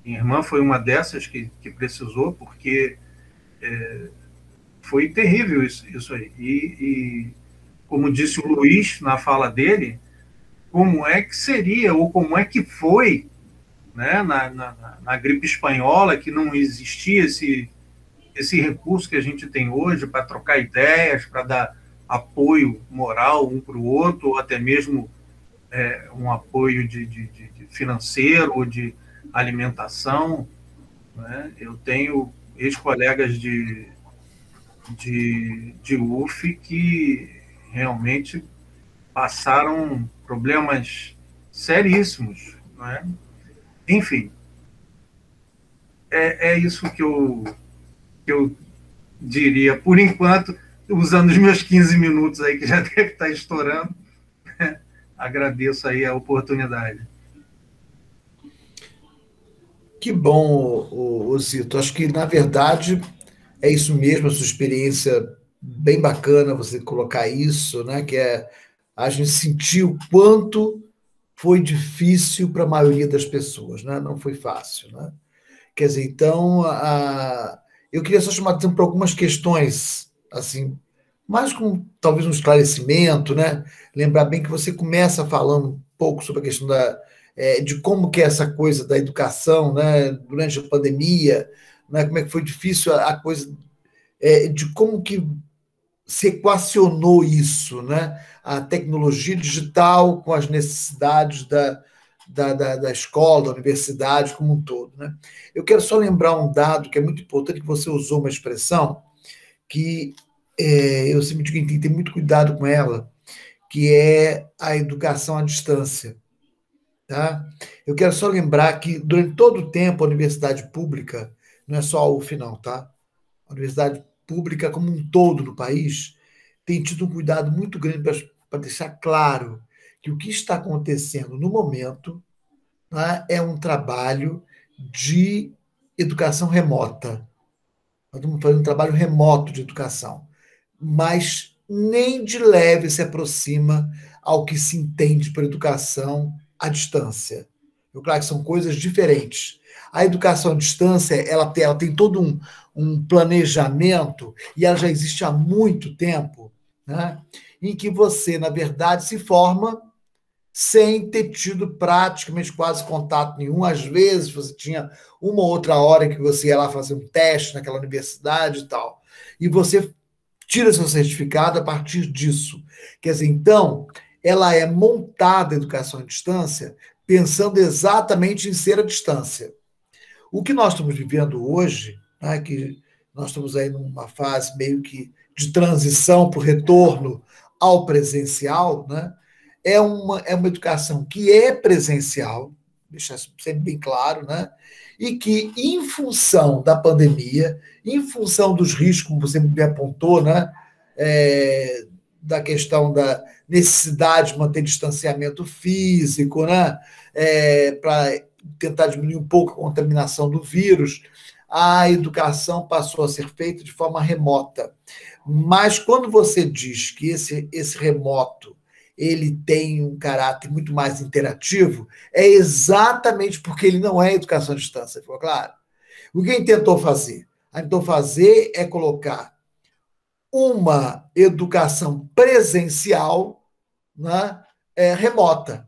Minha irmã foi uma dessas que precisou, porque foi terrível isso aí. E, como disse o Luiz na fala dele, como é que seria, ou como é que foi, né, na gripe espanhola, que não existia esse recurso que a gente tem hoje para trocar ideias, para dar apoio moral um para o outro, ou até mesmo um apoio de financeiro ou de alimentação, né? Eu tenho ex-colegas de UF que realmente passaram problemas seríssimos, né? Enfim, é isso que eu que eu diria, por enquanto, usando os meus 15 minutos aí, que já deve estar estourando, agradeço aí a oportunidade. Que bom, Zito. Acho que, na verdade, é isso mesmo, a sua experiência bem bacana você colocar isso, né? Que é a gente sentir o quanto foi difícil para a maioria das pessoas, né? Não foi fácil, né? Quer dizer, então, eu queria só chamar a atenção para algumas questões, assim, mais com talvez um esclarecimento, né? Lembrar bem que você começa falando um pouco sobre a questão de como que é essa coisa da educação, né? Durante a pandemia, né? Como é que foi difícil a coisa de como que se equacionou isso, né? A tecnologia digital com as necessidades da escola, da universidade como um todo. Né? Eu quero só lembrar um dado que é muito importante, que você usou uma expressão que eu sempre digo que tem que ter muito cuidado com ela, que é a educação à distância. Tá? Eu quero só lembrar que, durante todo o tempo, a universidade pública, não é só a UF, não, tá? A universidade pública como um todo no país tem tido um cuidado muito grande para deixar claro que o que está acontecendo no momento, né, é um trabalho de educação remota. Nós estamos fazendo um trabalho remoto de educação, mas nem de leve se aproxima ao que se entende por educação à distância. Claro que são coisas diferentes. A educação à distância ela tem todo um planejamento, e ela já existe há muito tempo, né, em que você, na verdade, se forma sem ter tido praticamente quase contato nenhum. Às vezes você tinha uma ou outra hora que você ia lá fazer um teste naquela universidade e tal. E você tira seu certificado a partir disso. Quer dizer, então, ela é montada, a educação à distância, pensando exatamente em ser à distância. O que nós estamos vivendo hoje, né, que nós estamos aí numa fase meio que de transição para o retorno ao presencial, né, é uma educação que é presencial, deixar isso sempre bem claro, né, e que, em função da pandemia, em função dos riscos, como você me apontou, né, da questão da necessidade de manter distanciamento físico, né, para tentar diminuir um pouco a contaminação do vírus, a educação passou a ser feita de forma remota. Mas quando você diz que esse remoto ele tem um caráter muito mais interativo, é exatamente porque ele não é educação à distância, ficou claro? O que a gente tentou fazer? A gente tentou fazer é colocar uma educação presencial, né, remota.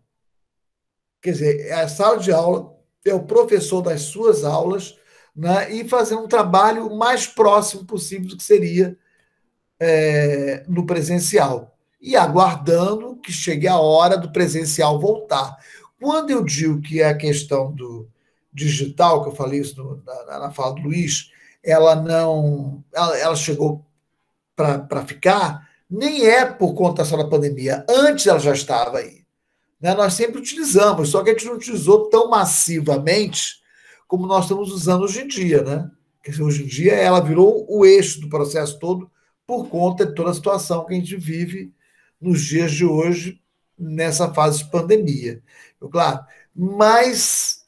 Quer dizer, a sala de aula é o professor das suas aulas, né, e fazer um trabalho o mais próximo possível do que seria no presencial. E aguardando que chegue a hora do presencial voltar. Quando eu digo que é a questão do digital, que eu falei isso na fala do Luiz, ela chegou para ficar, nem é por conta só da pandemia. Antes ela já estava aí. Né? Nós sempre utilizamos, só que a gente não utilizou tão massivamente como nós estamos usando hoje em dia. Né? Porque hoje em dia ela virou o eixo do processo todo por conta de toda a situação que a gente vive nos dias de hoje, nessa fase de pandemia. Claro, mas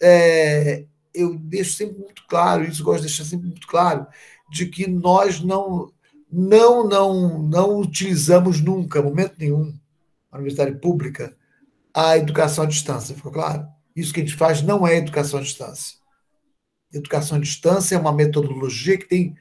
eu deixo sempre muito claro, isso eu gosto de deixar sempre muito claro, de que nós não utilizamos nunca, em momento nenhum, na universidade pública, a educação à distância, ficou claro? Isso que a gente faz não é educação à distância. Educação à distância é uma metodologia que tem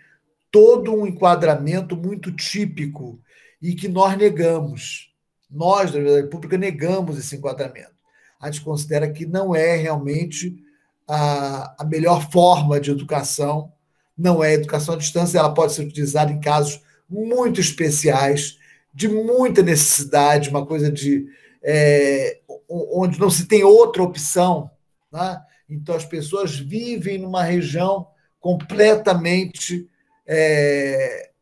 todo um enquadramento muito típico e que nós negamos. Nós, da universidade pública, negamos esse enquadramento. A gente considera que não é realmente a melhor forma de educação, não é educação à distância, ela pode ser utilizada em casos muito especiais, de muita necessidade, uma coisa onde não se tem outra opção. Né? Então, as pessoas vivem numa região completamente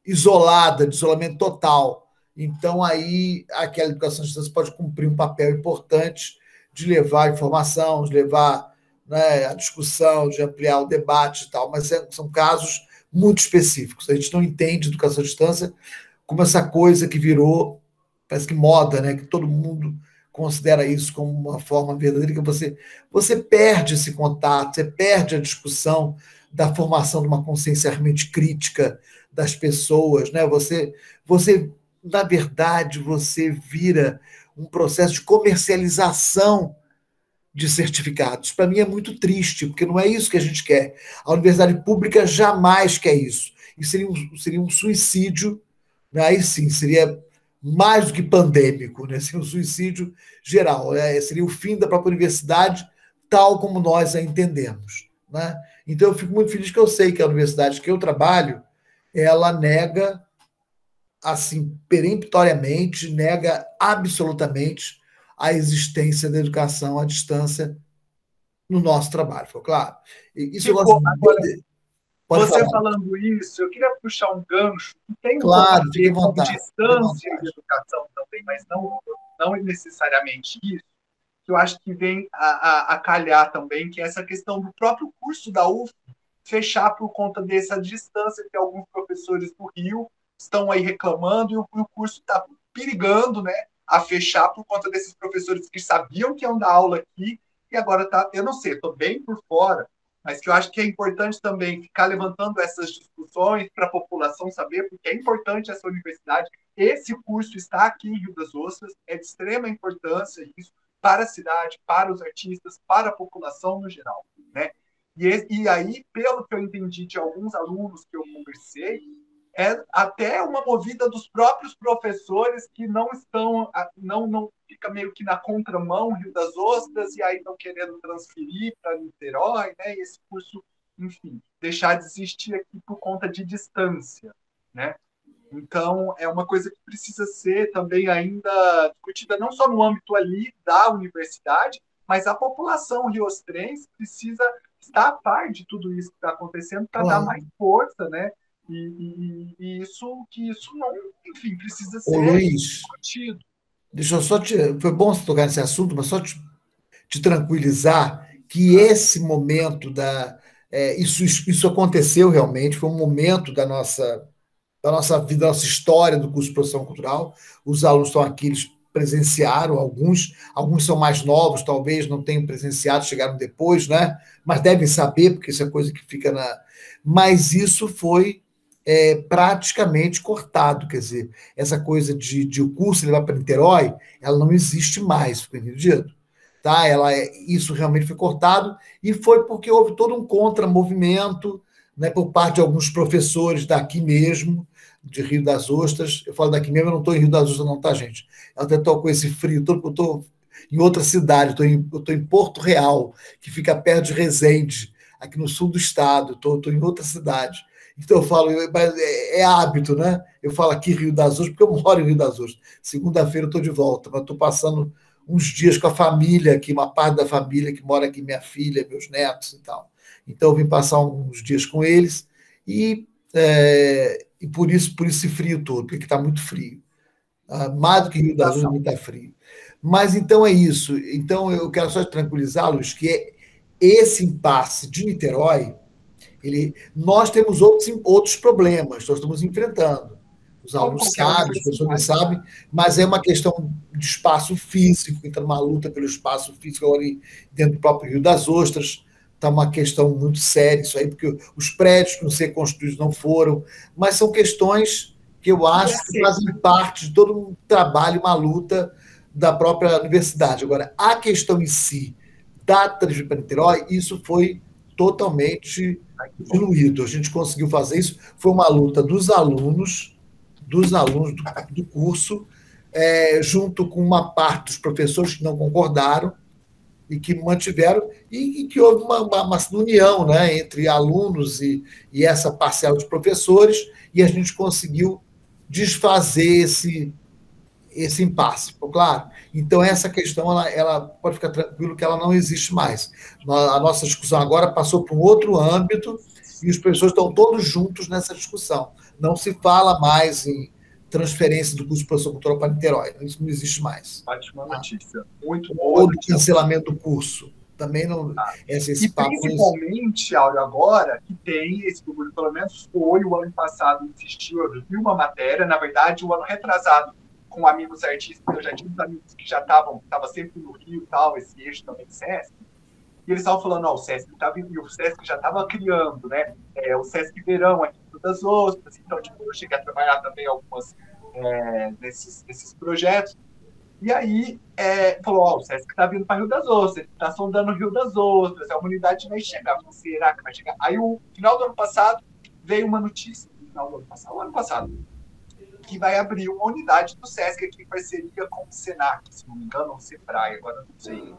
isolada, de isolamento total. Então, aí, aquela educação à distância pode cumprir um papel importante de levar a informação, de levar, né, a discussão, de ampliar o debate e tal, mas são casos muito específicos. A gente não entende educação à distância como essa coisa que virou, parece que moda, né? Que todo mundo considera isso como uma forma verdadeira, que você perde esse contato, você perde a discussão da formação de uma consciência realmente crítica das pessoas, né? Na verdade, você vira um processo de comercialização de certificados. Para mim é muito triste, porque não é isso que a gente quer. A universidade pública jamais quer isso. Isso seria um suicídio, né? Aí sim, seria mais do que pandêmico, né? Seria um suicídio geral. Seria o fim da própria universidade, tal como nós a entendemos, né? Então eu fico muito feliz que eu sei que a universidade que eu trabalho, ela nega, assim, peremptoriamente, nega absolutamente a existência da educação à distância no nosso trabalho, ficou claro? Isso eu gosto Agora, Pode você falar. falando isso, eu queria puxar um gancho que tem um Claro, pouco a fique à ver com vontade. distância de educação também, mas não necessariamente isso, que eu acho que vem a calhar também, que é essa questão do próprio curso da UF fechar por conta dessa distância que alguns professores do Rio estão aí reclamando e o curso está perigando, né, a fechar por conta desses professores que sabiam que iam dar aula aqui e agora tá, eu não sei, estou bem por fora, mas que eu acho que é importante também ficar levantando essas discussões para a população saber, porque é importante essa universidade, esse curso está aqui em Rio das Ostras, é de extrema importância isso para a cidade, para os artistas, para a população no geral, né? E aí, pelo que eu entendi de alguns alunos que eu conversei, é até uma movida dos próprios professores que não estão, não fica meio que na contramão Rio das Ostras e aí estão querendo transferir para Niterói, né? E esse curso, enfim, deixar de existir aqui por conta de distância, né? Então, é uma coisa que precisa ser também ainda discutida não só no âmbito ali da universidade, mas a população riostrense precisa estar a par de tudo isso que está acontecendo para dar mais força, né? E isso não, enfim, precisa ser Luiz, discutido. Deixa eu só foi bom você tocar nesse assunto, mas só te tranquilizar que esse momento isso aconteceu realmente, foi um momento da nossa vida, da nossa história do curso de produção cultural. Os alunos estão aqui, eles presenciaram, alguns são mais novos, talvez não tenham presenciado, chegaram depois, né? Mas devem saber, porque isso é coisa que fica na... Mas isso foi praticamente cortado, quer dizer, essa coisa de o curso levar para Niterói, ela não existe mais, ficou entendido? Tá? Isso realmente foi cortado, e foi porque houve todo um contramovimento, né, por parte de alguns professores daqui mesmo, de Rio das Ostras. Eu falo daqui mesmo, eu não estou em Rio das Ostras não, tá, gente? Eu até estou com esse frio todo, eu estou em outra cidade, eu estou em Porto Real, que fica perto de Resende, aqui no sul do estado, estou em outra cidade. Então eu falo, é hábito, né? Eu falo aqui Rio das Ostras, porque eu moro em Rio das Ostras. Segunda-feira eu estou de volta, mas estou passando uns dias com a família aqui, uma parte da família que mora aqui, minha filha, meus netos e tal. Então eu vim passar uns dias com eles e por isso esse frio todo, porque está muito frio. Mais do que Rio das Ostras, muito frio. Mas então é isso. Então eu quero só tranquilizá-los que esse impasse de Niterói, nós temos outros problemas, nós estamos enfrentando. Os alunos sabem, os professores sabem, mas é uma questão de espaço físico, então uma luta pelo espaço físico agora dentro do próprio Rio das Ostras. Está uma questão muito séria isso aí, porque os prédios que não ser construídos não foram, mas são questões que eu acho que fazem parte de todo um trabalho, uma luta da própria universidade. Agora, a questão em si da transferência para Niterói, isso foi totalmente diluído. A gente conseguiu fazer isso, foi uma luta dos alunos do curso, junto com uma parte dos professores que não concordaram, e que mantiveram, e que houve uma união, né, entre alunos e essa parcela dos professores, e a gente conseguiu desfazer esse impasse, ficou claro? Então, essa questão, ela pode ficar tranquilo que ela não existe mais. A nossa discussão agora passou para um outro âmbito, e os professores estão todos juntos nessa discussão. Não se fala mais em transferência do curso de produção cultural para Niterói. Isso não existe mais. Ótima notícia. Muito boa. Ou do cancelamento do curso. também não... Esse E papo... principalmente, Áureo, agora, que tem esse grupo, pelo menos foi o ano passado, insistiu, eu vi uma matéria, na verdade, o ano retrasado, com amigos artistas, eu já tinha uns amigos que já estavam sempre no Rio e tal, esse eixo também de Sesc, e eles estavam falando, o Sesc tá vindo, e o Sesc já estava criando, né? O Sesc Verão aqui em Rio das Ostras, então, tipo, eu cheguei a trabalhar também algumas nesses projetos. E aí, falou, o Sesc está vindo para Rio das Ostras, está sondando o Rio das Ostras, a unidade vai chegar. Será que vai chegar? Aí, no final do ano passado, veio uma notícia, o ano passado, que vai abrir uma unidade do Sesc aqui em parceria com o Senac, se não me engano, ou o Sebrae, agora não sei,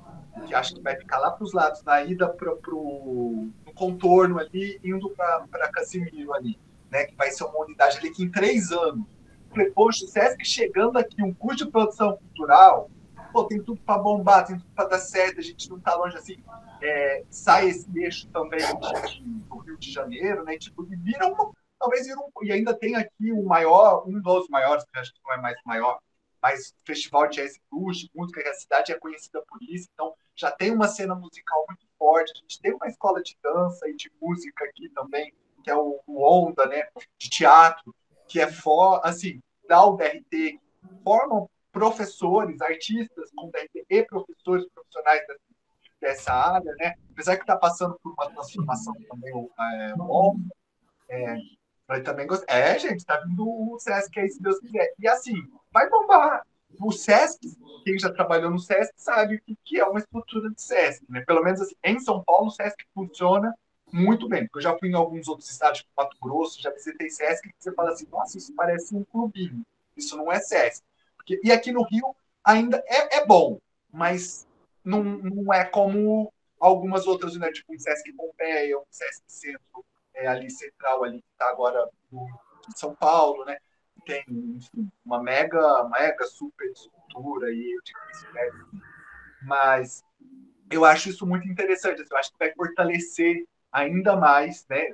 que acho que vai ficar lá para os lados, na ida no contorno ali, indo para Casimiro ali, né, que vai ser uma unidade ali que em 3 anos. Falei, poxa, o Sesc chegando aqui, um curso de produção cultural, pô, tem tudo para bombar, tem tudo para dar certo, a gente não está longe assim. Sai esse eixo também do Rio de Janeiro, né? Tipo, e talvez vira e ainda tem aqui um dos maiores, que acho que não é mais o maior, mas Festival de Jazz Blues, música, que a cidade é conhecida por isso, então já tem uma cena musical muito forte, a gente tem uma escola de dança e de música aqui também, que é o Onda, né? De teatro, que é assim, da UDRT, formam professores, artistas com DRT e professores profissionais dessa área, né? Apesar que está passando por uma transformação também bom, eu também gostei. Gente, está vindo o Sesc aí, se Deus quiser. E assim, vai bombar. O Sesc, quem já trabalhou no Sesc sabe o que é uma estrutura de Sesc, né? Pelo menos assim, em São Paulo, o Sesc funciona muito bem, porque eu já fui em alguns outros estados, tipo Mato Grosso, já visitei Sesc, que você fala assim, nossa, isso parece um clubinho, isso não é Sesc. E aqui no Rio ainda é bom, mas não é como algumas outras, né, tipo um Sesc Pompeia, um Sesc Centro, ali central, ali que está agora em São Paulo, né? Tem, enfim, uma mega super estrutura aí, mas eu acho isso muito interessante, eu acho que vai fortalecer ainda mais, né?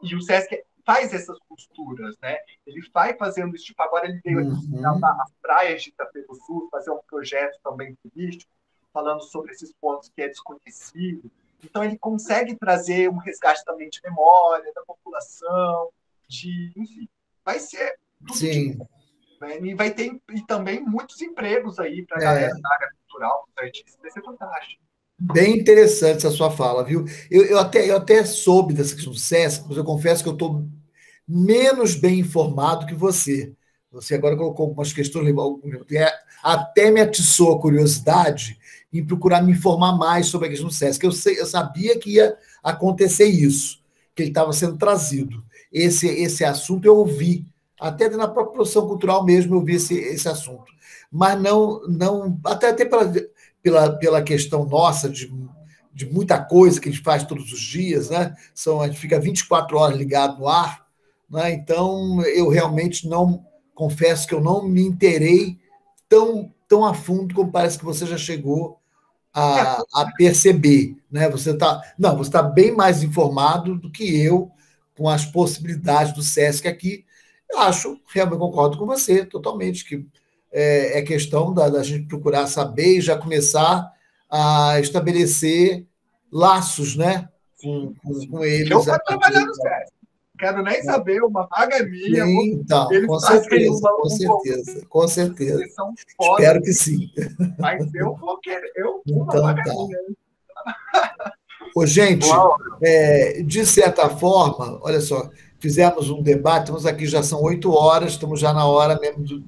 E o Sesc faz essas costuras, né? Ele vai fazendo isso, tipo, agora ele veio aqui as praias de Itapeva Sul, fazer um projeto também turístico, falando sobre esses pontos que é desconhecido. Então ele consegue trazer um resgate também de memória da população, enfim, vai ser tudo. Sim. Né? E vai ter também muitos empregos aí para a galera da área cultural, dos artistas, vai ser fantástico. Bem interessante essa sua fala, viu? Eu até soube dessa questão do Sesc, mas eu confesso que eu estou menos bem informado que você. Você agora colocou algumas questões, até me atiçou a curiosidade em procurar me informar mais sobre a questão do Sesc. Eu sabia que ia acontecer isso, que ele estava sendo trazido. Esse assunto eu ouvi, até na própria produção cultural mesmo eu vi esse assunto. Mas não até pela questão nossa de muita coisa que a gente faz todos os dias, né? A gente fica 24 horas ligado no ar, né? Então eu realmente confesso que eu não me inteirei tão a fundo como parece que você já chegou a perceber, né? Você está bem mais informado do que eu com as possibilidades do Sesc aqui. Eu realmente concordo com você totalmente que é questão da gente procurar saber e já começar a estabelecer laços, né, com eles. Eu quero trabalhar no Sesc. Quero nem saber, uma vaga minha. Sim, então, com certeza. Espero que sim. Mas eu vou querer. Uma então, vaga tá. minha. Ô, gente, de certa forma, olha só, fizemos um debate, estamos aqui, já são 8 horas, estamos já na hora mesmo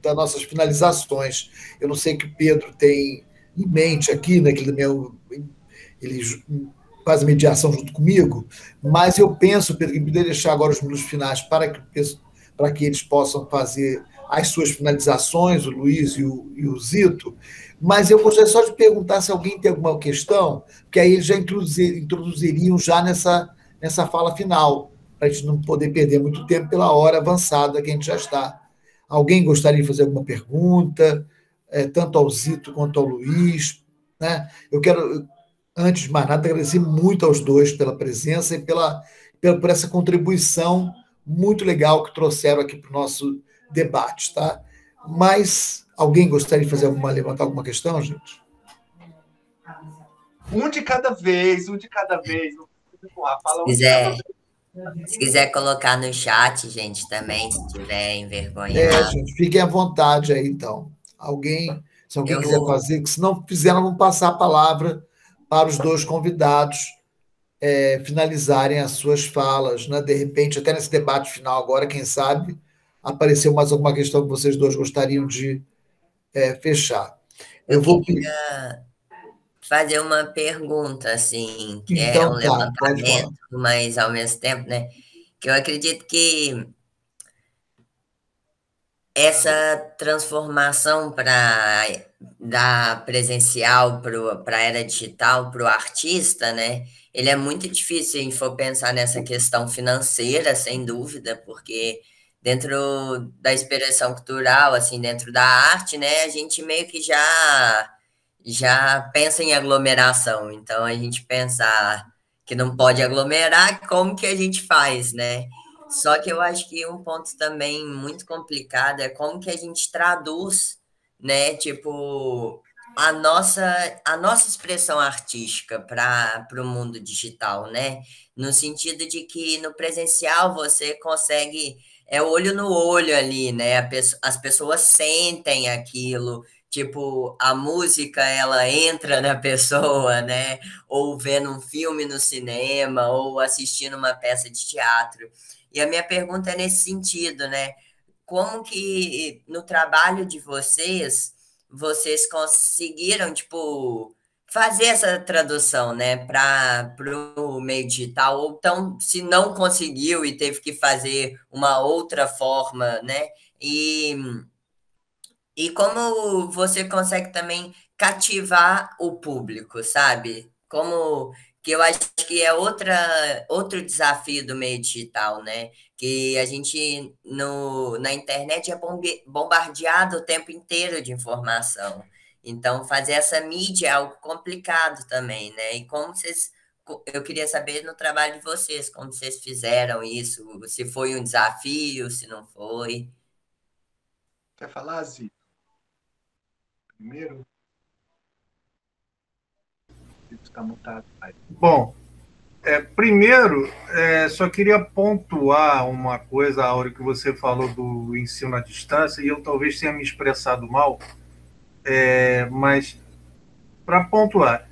das nossas finalizações. Eu não sei o que o Pedro tem em mente aqui, né, que ele faz a mediação junto comigo, mas eu penso, Pedro, que poderia deixar agora os minutos finais para que eles possam fazer as suas finalizações, o Luiz e o Zito, mas eu gostaria só de perguntar se alguém tem alguma questão, porque aí eles já introduziriam já nessa fala final, para a gente não poder perder muito tempo pela hora avançada que a gente já está. Alguém gostaria de fazer alguma pergunta, tanto ao Zito quanto ao Luiz? Né? Eu quero, antes de mais nada, agradecer muito aos dois pela presença e por essa contribuição muito legal que trouxeram aqui para o nosso debate. Tá? Mas alguém gostaria de levantar alguma questão, gente? Um de cada vez, um de cada vez. Não precisa empurrar, Se fala um de cada quiser, vez. se quiser colocar no chat, gente, também, se tiver envergonhado. Gente, fiquem à vontade aí, então. Alguém, se alguém Eu quiser vou. fazer, que se não fizer, nós vamos passar a palavra para os dois convidados finalizarem as suas falas, né? De repente, até nesse debate final agora, quem sabe, apareceu mais alguma questão que vocês dois gostariam de fechar. Eu Eu vou. queria fazer uma pergunta, assim, que é um Então, tá, pode falar. levantamento, mas ao mesmo tempo, né? Que eu acredito que essa transformação da presencial para a era digital, para o artista, né? Ele é muito difícil se a gente for pensar nessa questão financeira, sem dúvida, porque dentro da expressão cultural, assim, dentro da arte, né, a gente meio que já pensa em aglomeração. Então a gente pensar que não pode aglomerar, como que a gente faz, né? Só que eu acho que um ponto também muito complicado é como que a gente traduz, né, tipo, a nossa expressão artística para o mundo digital, né? No sentido de que no presencial você consegue, é olho no olho ali, né? As pessoas sentem aquilo, tipo, a música ela entra na pessoa, né? Ou vendo um filme no cinema, ou assistindo uma peça de teatro. E a minha pergunta é nesse sentido, né? Como que no trabalho de vocês conseguiram, tipo, fazer essa tradução, né, para o meio digital? Ou então, se não conseguiu e teve que fazer uma outra forma, né? E, e como você consegue também cativar o público, sabe? Como que eu acho que é outro desafio do meio digital, né? Que a gente na internet é bombardeado o tempo inteiro de informação. Então, fazer essa mídia é algo complicado também, né? E como vocês. Eu queria saber no trabalho de vocês, como vocês fizeram isso, se foi um desafio, se não foi. Quer falar, Zi? Primeiro? Está mutado, pai. Bom, primeiro, só queria pontuar uma coisa, Áureo, que você falou do ensino à distância, e eu talvez tenha me expressado mal, mas para pontuar,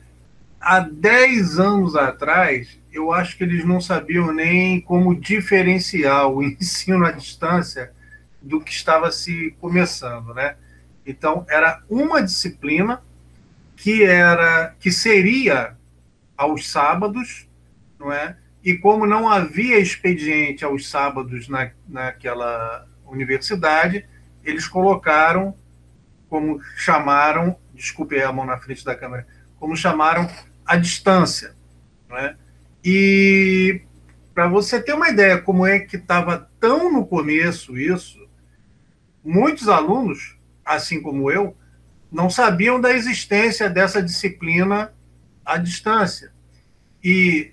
há 10 anos atrás, eu acho que eles não sabiam nem como diferenciar o ensino à distância do que estava se começando, né? Então, era uma disciplina que seria aos sábados, não é? E como não havia expediente aos sábados naquela universidade, eles colocaram, como chamaram, desculpe a mão na frente da câmera, como chamaram a distância, não é? E para você ter uma ideia como é que estava tão no começo isso, muitos alunos, assim como eu, não sabiam da existência dessa disciplina à distância. E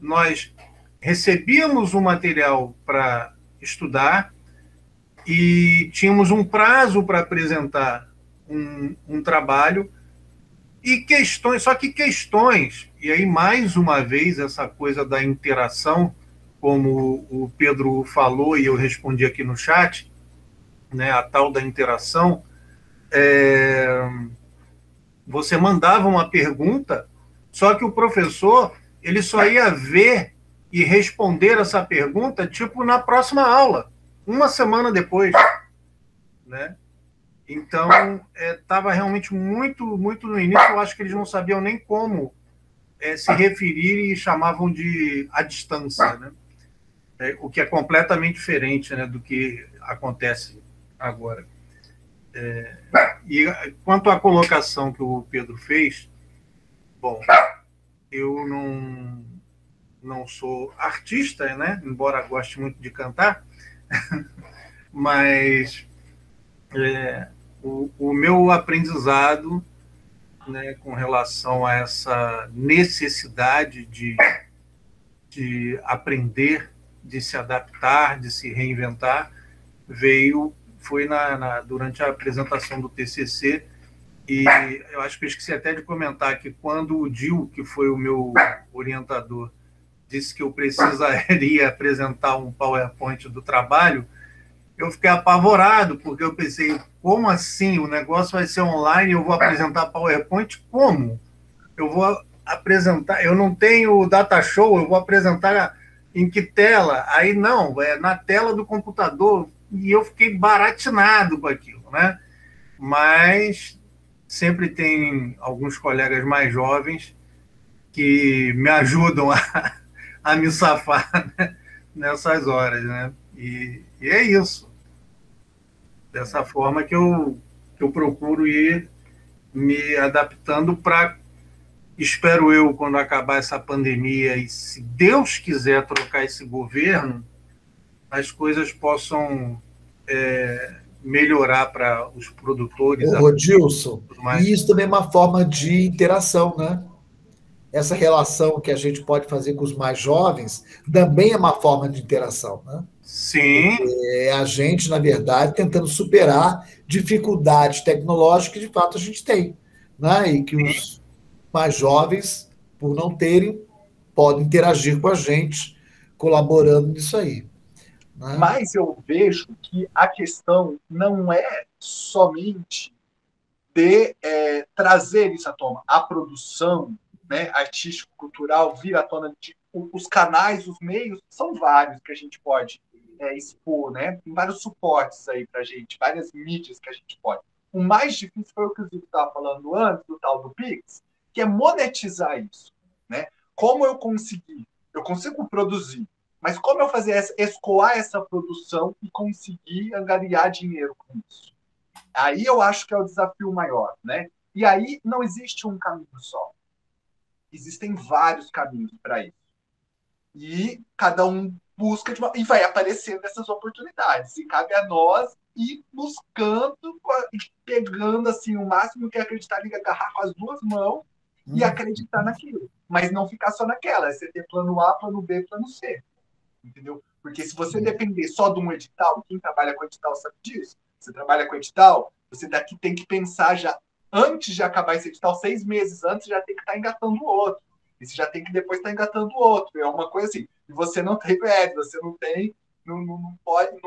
nós recebíamos o material para estudar e tínhamos um prazo para apresentar um trabalho e questões, só que questões, e aí mais uma vez essa coisa da interação, como o Pedro falou e eu respondi aqui no chat, né, a tal da interação, você mandava uma pergunta, só que o professor ele só ia ver e responder essa pergunta tipo na próxima aula, uma semana depois, né? Então estava realmente muito no início. Eu acho que eles não sabiam nem como se referir e chamavam de à distância, né? O que é completamente diferente, né, do que acontece agora. E quanto à colocação que o Pedro fez, bom, eu não sou artista, né? Embora goste muito de cantar, mas o meu aprendizado, né, com relação a essa necessidade de aprender, de se adaptar, de se reinventar, foi durante a apresentação do TCC, E eu acho que eu esqueci até de comentar que quando o Dil, que foi o meu orientador, disse que eu precisaria apresentar um PowerPoint do trabalho, eu fiquei apavorado, porque eu pensei, como assim? O negócio vai ser online, eu vou apresentar PowerPoint? Como? Eu vou apresentar, eu não tenho data show, eu vou apresentar em que tela? Aí não, é na tela do computador, e eu fiquei baratinado com aquilo, né? Mas sempre tem alguns colegas mais jovens que me ajudam a me safar, né, nessas horas, né? E é isso. Dessa forma que eu procuro ir me adaptando para, espero eu, quando acabar essa pandemia e se Deus quiser trocar esse governo, as coisas possam melhorar para os produtores. Ô, Rodilson, Tudo mais. e isso também é uma forma de interação, né? Essa relação que a gente pode fazer com os mais jovens também é uma forma de interação, né? Sim, É a gente, na verdade, tentando superar dificuldades tecnológicas que de fato a gente tem, né? E que os mais jovens, por não terem, podem interagir com a gente, colaborando nisso aí, né? Mas eu vejo que a questão não é somente de trazer isso à tona. A produção, né, artístico-cultural vir à tona. Os canais, os meios, são vários que a gente pode expor, né? Tem vários suportes aí para a gente, várias mídias que a gente pode. O mais difícil foi o que o Zico estava falando antes, do tal do Pix, que é monetizar isso, né? Como eu consegui? Eu consigo produzir, mas como eu fazer escoar essa produção e conseguir angariar dinheiro com isso? Aí eu acho que é o desafio maior, né? E aí não existe um caminho só. Existem vários caminhos para isso. E cada um busca e vai aparecendo essas oportunidades. E cabe a nós ir buscando, pegando assim o máximo que é acreditar em agarrar com as duas mãos e acreditar naquilo. Mas não ficar só naquela. É você ter plano A, plano B, plano C. Entendeu? Porque se você depender só de um edital, quem trabalha com edital sabe disso. Você trabalha com edital, você daqui tem que pensar já, antes de acabar esse edital, 6 meses antes, já tem que estar engatando o outro. E você já tem que depois estar engatando o outro. É uma coisa assim. E você não tem médio, você não tem, não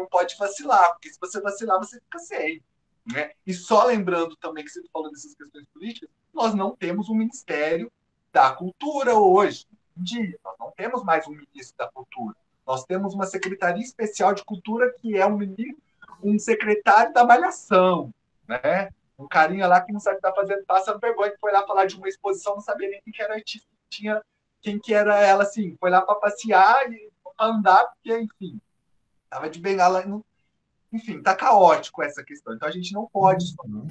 pode vacilar, porque se você vacilar, você fica sem. Né? E só lembrando também que você falou dessas questões políticas, nós não temos um Ministério da Cultura hoje em dia. Nós não temos mais um ministro da Cultura. Nós temos uma Secretaria Especial de Cultura que é um secretário da Malhação, né? Um carinha lá que não sabe o que está fazendo, passando vergonha, que foi lá falar de uma exposição, não sabia nem quem que era artista, tinha quem que era ela, assim, foi lá para passear e para andar, porque, enfim, estava de bengala, enfim, está caótico essa questão. Então a gente não pode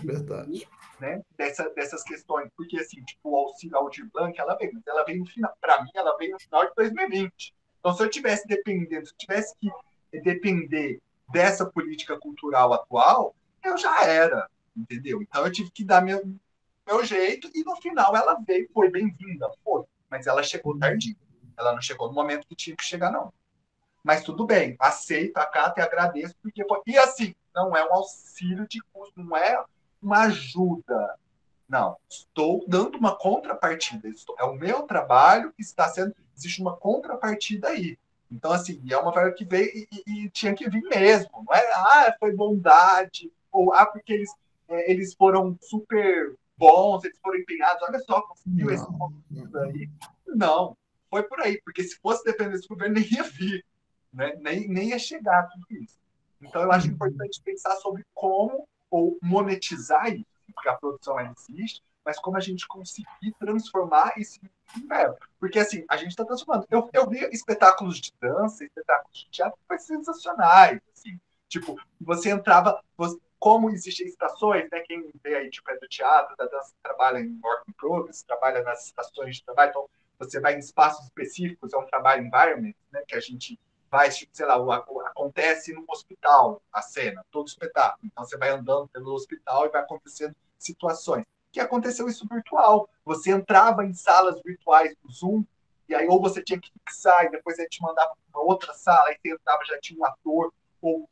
Verdade. né, dessas questões, porque assim, tipo, o auxílio Aldir Blanc, ela veio, mas ela veio no final, para mim, ela veio no final de 2020. Então, se eu tivesse que depender dessa política cultural atual, eu já era, entendeu? Então eu tive que dar meu jeito e no final ela veio, foi bem-vinda, foi, mas ela chegou tardio. Ela não chegou no momento que tinha que chegar, não. Mas tudo bem, aceito, acato e agradeço, porque e assim, não é um auxílio de custo, não é uma ajuda. Não, estou dando uma contrapartida. É o meu trabalho que está sendo. Existe uma contrapartida aí. Então, assim, é uma verba que veio e tinha que vir mesmo. Não é, foi bondade, ou porque eles foram super bons, eles foram empenhados. Olha só, conseguiu esse ponto aí. Não, foi por aí, porque se fosse depender desse governo, nem ia vir, né? Nem ia chegar tudo isso. Então, eu acho importante pensar sobre como ou monetizar isso, porque a produção ainda existe, mas como a gente conseguir transformar isso em verbo. Porque, assim, a gente está transformando. Eu vi espetáculos de dança, espetáculos de teatro que foram sensacionais, assim. Tipo, você entrava... como existem estações, né? Quem vê aí, tipo, é do teatro, da dança, trabalha em work in progress, trabalha nas estações de trabalho, então você vai em espaços específicos, é um trabalho environment, né? Que a gente vai, sei lá, acontece no hospital a cena, todo espetáculo. Então você vai andando pelo hospital e vai acontecendo situações. Que aconteceu isso virtual. Você entrava em salas virtuais do Zoom, e aí ou você tinha que fixar, e depois ele te mandava para uma outra sala, aí você entrava, já tinha um ator, ou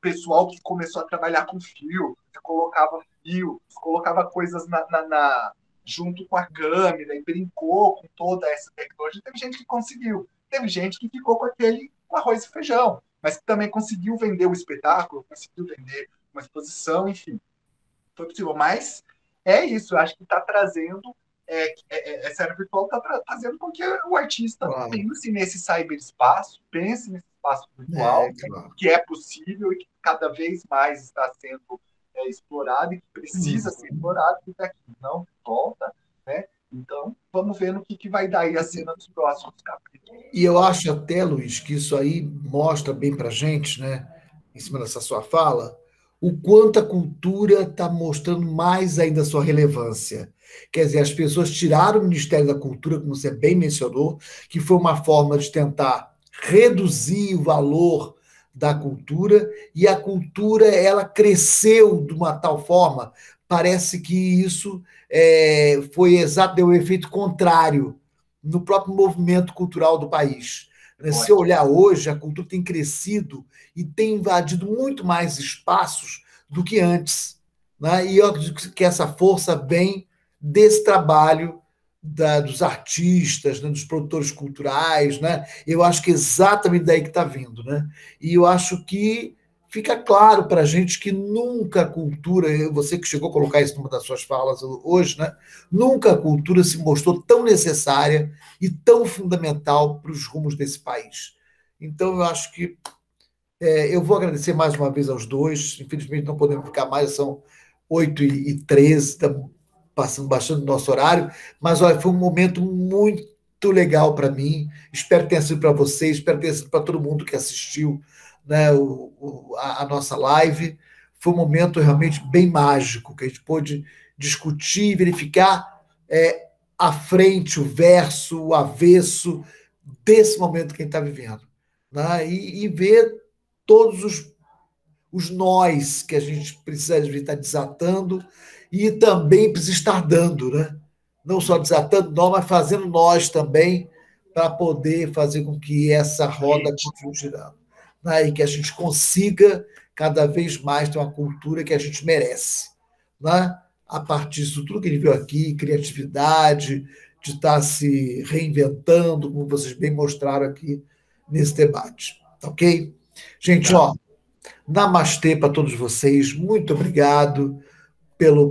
pessoal que começou a trabalhar com fio, colocava coisas junto com a câmera e brincou com toda essa tecnologia. Teve gente que conseguiu, teve gente que ficou com arroz e feijão, mas que também conseguiu vender o espetáculo, conseguiu vender uma exposição, enfim, foi possível. Mas é isso, eu acho que está trazendo, essa era virtual está fazendo com que o artista pense nesse cyberespaço, pense nesse espaço virtual, claro. que é possível e que cada vez mais está sendo explorado e que precisa ser explorado, porque aqui não volta, né? Então, vamos ver no que vai dar aí a cena dos próximos capítulos. E eu acho até, Luiz, que isso aí mostra bem para a gente, né, em cima dessa sua fala, o quanto a cultura está mostrando mais ainda a sua relevância. Quer dizer, as pessoas tiraram o Ministério da Cultura, como você bem mencionou, que foi uma forma de tentar reduzir o valor da cultura, e a cultura ela cresceu de uma tal forma, parece que isso deu um efeito contrário no próprio movimento cultural do país. Se olhar hoje, a cultura tem crescido e tem invadido muito mais espaços do que antes. Né? E eu acredito que essa força vem desse trabalho dos artistas, né, dos produtores culturais. Né? Eu acho que é exatamente daí que está vindo. Né? E eu acho que fica claro para a gente que nunca a cultura, você que chegou a colocar isso numa das suas falas hoje, né? Nunca a cultura se mostrou tão necessária e tão fundamental para os rumos desse país. Então, eu acho que eu vou agradecer mais uma vez aos dois. Infelizmente, não podemos ficar mais, são 8h13, estamos passando bastante do nosso horário, mas olha, foi um momento muito legal para mim. Espero que tenha sido para vocês, espero que tenha sido para todo mundo que assistiu, né, a nossa live. Foi um momento realmente bem mágico, que a gente pôde discutir, verificar a frente, o verso, o avesso desse momento que a gente está vivendo. Né, e ver todos os nós que a gente precisa estar desatando e também precisa estar dando, né? Não só desatando nós, mas fazendo nós também, para poder fazer com que essa roda continue girando. Né? E que a gente consiga cada vez mais ter uma cultura que a gente merece. Né? A partir disso tudo que a gente viu aqui, criatividade, de estar se reinventando, como vocês bem mostraram aqui nesse debate. Ok? Gente, namastê para todos vocês. Muito obrigado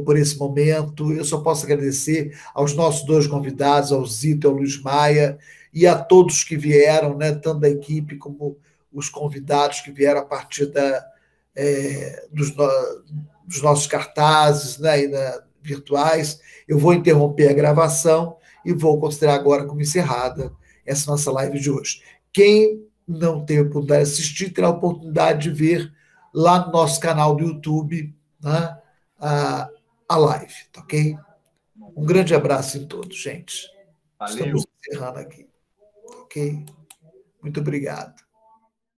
por esse momento. Eu só posso agradecer aos nossos dois convidados, ao Zito e ao Luiz Maia, e a todos que vieram, né, tanto da equipe como os convidados que vieram a partir dos nossos cartazes, né, virtuais. Eu vou interromper a gravação e vou considerar agora como encerrada essa nossa live de hoje. Quem não teve a oportunidade de assistir, terá a oportunidade de ver lá no nosso canal do YouTube, né, a live, tá ok? Um grande abraço em todos, gente. Valeu. Estamos encerrando aqui, ok? Muito obrigado.